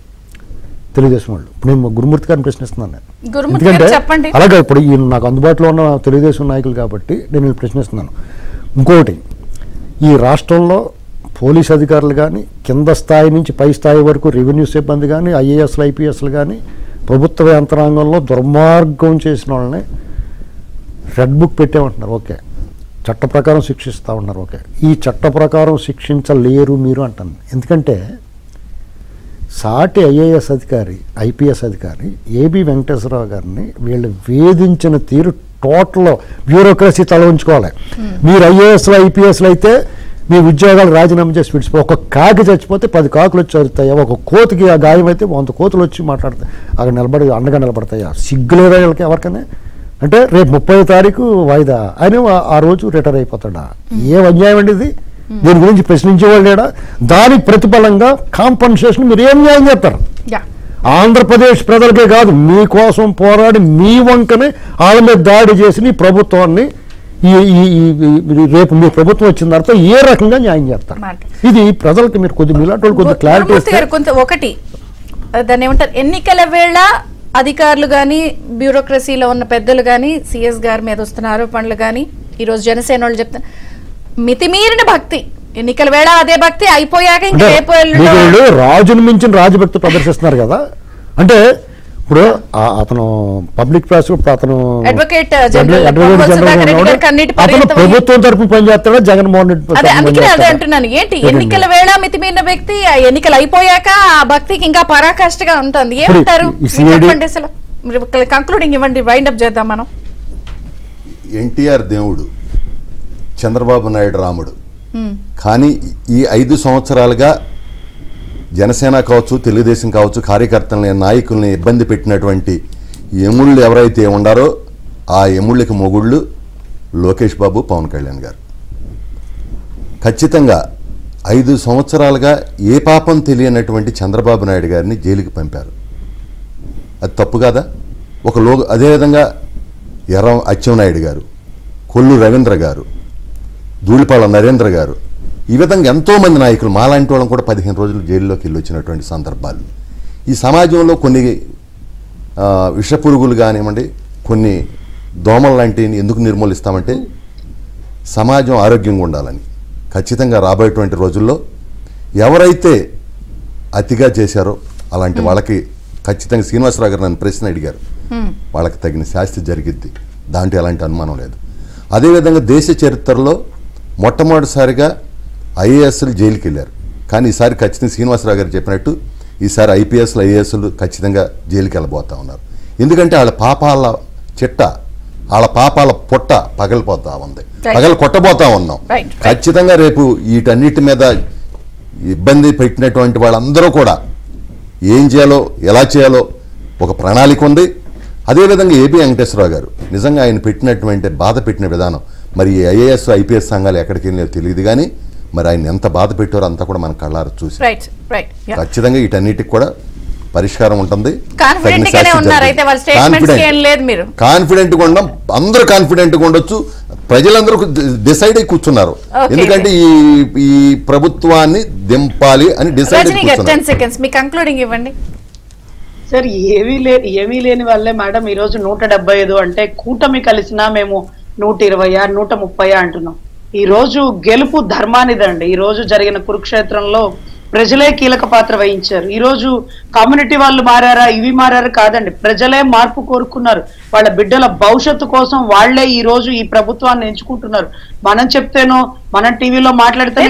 తెలుగుదేశం వాళ్ళు? ఇప్పుడు నేను గురుమూర్తి గారిని ప్రశ్నిస్తున్నాను. ఎందుకంటే అలాగే ఇప్పుడు ఈ నాకు అందుబాటులో ఉన్న తెలుగుదేశం నాయకులు కాబట్టి నేను ప్రశ్నిస్తున్నాను. ఇంకోటి, ఈ రాష్ట్రంలో పోలీస్ అధికారులు కానీ కింద స్థాయి నుంచి పై స్థాయి వరకు రెవెన్యూ సిబ్బంది కానీ ఐఏఎస్లు ఐపీఎస్లు కానీ ప్రభుత్వ యంత్రాంగంలో దుర్మార్గం చేసిన వాళ్ళని రెడ్ బుక్ పెట్టామంటున్నారు. ఓకే, చట్ట ప్రకారం శిక్షిస్తూ ఉన్నారు. ఓకే, ఈ చట్ట ప్రకారం శిక్షించలేరు మీరు అంటాను. ఎందుకంటే సాటి ఐఏఎస్ అధికారి ఐపీఎస్ అధికారి ఏబి వెంకటేశ్వరరావు గారిని వీళ్ళు వేధించిన తీరు టోటల్ బ్యూరోక్రసీ తల ఉంచుకోవాలి. మీరు ఐఏఎస్లు ఐపీఎస్లు అయితే మీ ఉద్యోగాలు రాజీనామా చేసి విడిచిపో. ఒక కాకి చచ్చిపోతే 10 కాకులు వచ్చి అరుతాయా? ఒక కోతికి ఆ గాయం అయితే 100 కోతులు వచ్చి మాట్లాడతాయి, అక్కడ అండగా నిలబడతాయా? సిగ్గులేదా వీళ్ళకి ఎవరికైనా? అంటే రేపు 30వ తారీఖు వాయిదా, ఆయన ఆ రోజు రిటైర్ అయిపోతాడా? ఏం అన్యాయం అండి ఇది? దీని గురించి ప్రశ్నించేవాళ్ళు లేడా? దానికి ప్రతిఫలంగా కాంపన్సేషన్ మీరు ఏం న్యాయం చేస్తారు? ఆంధ్రప్రదేశ్ ప్రజలకే కాదు, మీకోసం పోరాడి మీ వంకనే వాళ్ళ మీద దాడి చేసి ఈ ప్రభుత్వాన్ని రేపు మీ ప్రభుత్వం వచ్చిన తర్వాత ఏ రకంగా న్యాయం చేస్తారు? ఇది ప్రజలకి మీరు మీలాంటి వాళ్ళు కొంచెం క్లారిటీ ఒకటి దాన్ని ఏమంటారు, ఎన్నికల వేళ అధికారులు కానీ బ్యూరోక్రసీలో ఉన్న పెద్దలు కానీ సిఎస్ గారి మీద వస్తున్న ఆరోపణలు కానీ ఈరోజు జనసేన వాళ్ళు చెప్తారు మితిమీరిన భక్తి. ఎన్నికల వేళ అదే భక్తి, అయిపోయాక ఇంకా రాజును మించిన రాజభక్తి ప్రదర్శిస్తున్నారు కదా. అంటే ఇప్పుడు అతను పబ్లిక్ ప్రాసిక్యూటర్, అతను అడ్వకేట్ అతను ప్రభుత్వం తరఫున పనిచేస్తాడా జగన్మోహన్ రెడ్డి? అందుకనే అదే అంటున్నాను, ఏంటి ఎన్నికల వేళ మితిమీరిన వ్యక్తి, ఎన్నికలు అయిపోయాక ఆ భక్తికి ఇంకా పరాకాష్ఠగా ఉంటుంది. ఏమంటారు? కంక్లూడింగ్ ఇవ్వండి, వైండ్ అప్ చేద్దాం మనం. ఎన్టీఆర్ దేవుడు, చంద్రబాబు నాయుడు రాముడు. కానీ ఈ 5 సంవత్సరాలుగా జనసేన కావచ్చు, తెలుగుదేశం కావచ్చు, కార్యకర్తలని, నాయకుల్ని ఇబ్బంది పెట్టినటువంటి ఎముళ్ళు ఎవరైతే ఉండారో ఆ ఎముళ్ళకి మొగుళ్ళు లోకేష్ బాబు, పవన్ కళ్యాణ్ గారు. ఖచ్చితంగా 5 సంవత్సరాలుగా ఏ పాపం తెలియనటువంటి చంద్రబాబు నాయుడు గారిని జైలుకి పంపారు. అది తప్పు కాదా? అదేవిధంగా అచ్చెన్నాయుడు గారు, కొల్లు రవీంద్ర గారు, ధూళిపాళ నరేంద్ర గారు, ఈ విధంగా ఎంతోమంది నాయకులు మాలాంటి వాళ్ళని కూడా 15 రోజులు జైల్లోకి వెళ్ళి వచ్చినటువంటి సందర్భాలు. ఈ సమాజంలో కొన్ని విషపురుగులు కానివ్వండి, కొన్ని దోమలు లాంటివి ఎందుకు నిర్మూలిస్తామంటే సమాజం ఆరోగ్యంగా ఉండాలని. ఖచ్చితంగా రాబోయేటువంటి రోజుల్లో ఎవరైతే అతిగా చేశారో అలాంటి వాళ్ళకి ఖచ్చితంగా శ్రీనివాసరావు గారు నన్ను ప్రశ్న అడిగారు, వాళ్ళకి తగిన శాస్తి జరిగిద్ది, దాంట్లో ఎలాంటి అనుమానం లేదు. అదేవిధంగా దేశ చరిత్రలో మొట్టమొదటిసారిగా ఐఏఎస్లు జైలుకి వెళ్ళారు. కానీ ఈసారి ఖచ్చితంగా శ్రీనివాసరావు గారు చెప్పినట్టు ఈసారి ఐపీఎస్లు, ఐఏఎస్లు ఖచ్చితంగా జైలుకి వెళ్ళబోతా ఉన్నారు. ఎందుకంటే వాళ్ళ పాపాల చిట్ట, వాళ్ళ పాపాల పుట్ట పగలిపోతా ఉంది, కొట్టబోతా ఉన్నాం. ఖచ్చితంగా రేపు వీటన్నిటి మీద ఇబ్బంది పెట్టినటువంటి వాళ్ళందరూ కూడా ఏం చేయాలో, ఎలా చేయాలో ఒక ప్రణాళిక ఉంది. అదేవిధంగా ఏబి వెంకటేశ్వరరావు గారు నిజంగా ఆయన పెట్టినటువంటి బాధ పెట్టిన విధానం, మరి ఐఏఎస్, ఐపీఎస్ సంఘాలు ఎక్కడికి వెళ్ళినాయో తెలియదు, కానీ మరి ఆయన ఎంత బాధ పెట్టారో అంతా కూడా మనం కళ్ళారు చూసి ఖచ్చితంగా వీటన్నిటికి కూడా పరిష్కారం ఉంటుంది. కాన్ఫిడెంట్ గా ఉండడం, అందరూ కాన్ఫిడెంట్ గా ఉండొచ్చు. ప్రజలందరూ డిసైడ్ అయి కూర్చున్నారు, ఎందుకంటే ఈ ప్రభుత్వాన్ని దింపాలి అని డిసైడ్ అయి కూర్చున్నారు. సార్ ఏమీ లేని వాళ్ళే మేడం ఈరోజు 175 అంటే కూటమి కలిసినా మేము 120, 130 అంటున్నాం. ఈ రోజు గెలుపు ధర్మానిదండి. ఈ రోజు జరిగిన కురుక్షేత్రంలో ప్రజలే కీలక పాత్ర వహించారు. ఈ రోజు కమ్యూనిటీ వాళ్ళు మారారా, ఇవి మారారా కాదండి, ప్రజలే మార్పు కోరుకున్నారు. వాళ్ళ బిడ్డల భవిష్యత్తు కోసం వాళ్లే ఈ రోజు ఈ ప్రభుత్వాన్ని ఎంచుకుంటున్నారు. మనం చెప్తేనో, మనం టీవీలో మాట్లాడితే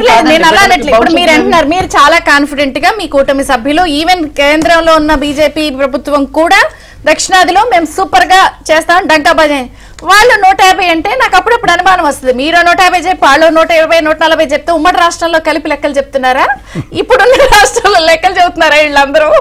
మీరు చాలా కాన్ఫిడెంట్ గా మీ కూటమి సభ్యులు, ఈవెన్ కేంద్రంలో ఉన్న బీజేపీ ప్రభుత్వం కూడా దక్షిణాదిలో మేము సూపర్ గా చేస్తాం డంకా బజాయ్. వాళ్ళు 150 అంటే నాకు అప్పుడప్పుడు అనుమానం వస్తుంది. మీరు 150 చెప్పి వాళ్ళు 120, 140 చెప్తే ఉమ్మడి రాష్ట్రంలో కలిపి లెక్కలు చెప్తున్నారా? ఇప్పుడున్న రాష్ట్రంలో లెక్కలు చెబుతున్నారా వీళ్ళందరూ?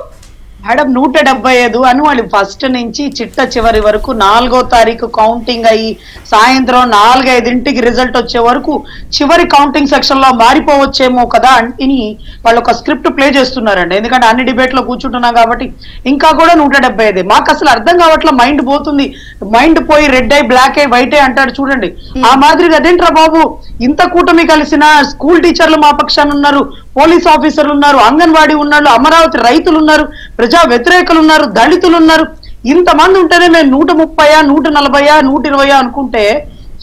మేడం 175 అని వాళ్ళు ఫస్ట్ నుంచి చిట్ట చివరి వరకు 4వ తారీఖు కౌంటింగ్ అయ్యి సాయంత్రం 4-5 రిజల్ట్ వచ్చే వరకు చివరి కౌంటింగ్ సెక్షన్ లో మారిపోవచ్చేమో కదా అని వాళ్ళు ఒక స్క్రిప్ట్ ప్లే చేస్తున్నారండి. ఎందుకంటే అన్ని డిబేట్ లో కూర్చుంటున్నాం కాబట్టి ఇంకా కూడా 175. మాకు అసలు అర్థం కావట్లా, మైండ్ పోతుంది. మైండ్ పోయి red eye, black eye, white eye అంటాడు చూడండి, ఆ మాదిరిగా అదేంట్రా బాబు ఇంత కూటమి కలిసిన స్కూల్ టీచర్లు మా పక్షాన ఉన్నారు, పోలీస్ ఆఫీసర్లు ఉన్నారు, అంగన్వాడీ ఉన్నారు, అమరావతి రైతులు ఉన్నారు, ప్రజా వ్యతిరేకులు ఉన్నారు, దళితులు ఉన్నారు. ఇంతమంది ఉంటేనే మేము 130, 140, 120 అనుకుంటే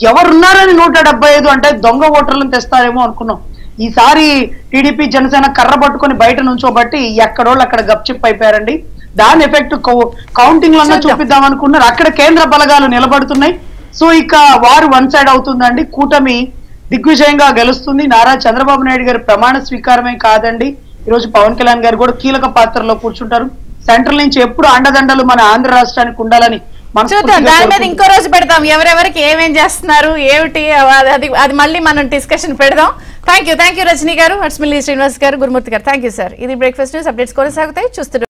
ఎవరున్నారని 175 అంటే దొంగ ఓటర్లను తెస్తారేమో అనుకున్నాం. ఈసారి టీడీపీ, జనసేన కర్ర పట్టుకొని బయట నుంచోబట్టి ఎక్కడోళ్ళు అక్కడ గప్చిప్ అయిపోయారండి. దాని ఎఫెక్ట్ కౌంటింగ్ లో చూపిద్దాం అనుకున్నారు. అక్కడ కేంద్ర బలగాలు నిలబడుతున్నాయి. సో ఇక వారు వన్ సైడ్ అవుతుందండి. కూటమి దిగ్విజయంగా గెలుస్తుంది. నారా చంద్రబాబు నాయుడు గారి ప్రమాణ స్వీకారమే కాదండి, ఈరోజు పవన్ కళ్యాణ్ గారు కూడా కీలక పాత్రలో కూర్చుంటారు. సెంట్రల్ నుంచి ఎప్పుడు అండదండలు మన ఆంధ్ర రాష్ట్రానికి ఉండాలని దాని మీద ఇంకో రోజు పెడదాం. ఎవరెవరికి ఏమేం చేస్తున్నారు ఏమిటి అది మళ్ళీ మనం డిస్కషన్ పెడదాం. థ్యాంక్ యూ రజనీ గారు, అట్స్మిల్లి శ్రీనివాస్ గారు, గురుమూర్తి గారు. Thank you sir. ఇది బ్రేక్ఫాస్ట్ న్యూస్ అప్డేట్స్ కొనసాగుతాయి, చూస్తున్నారు.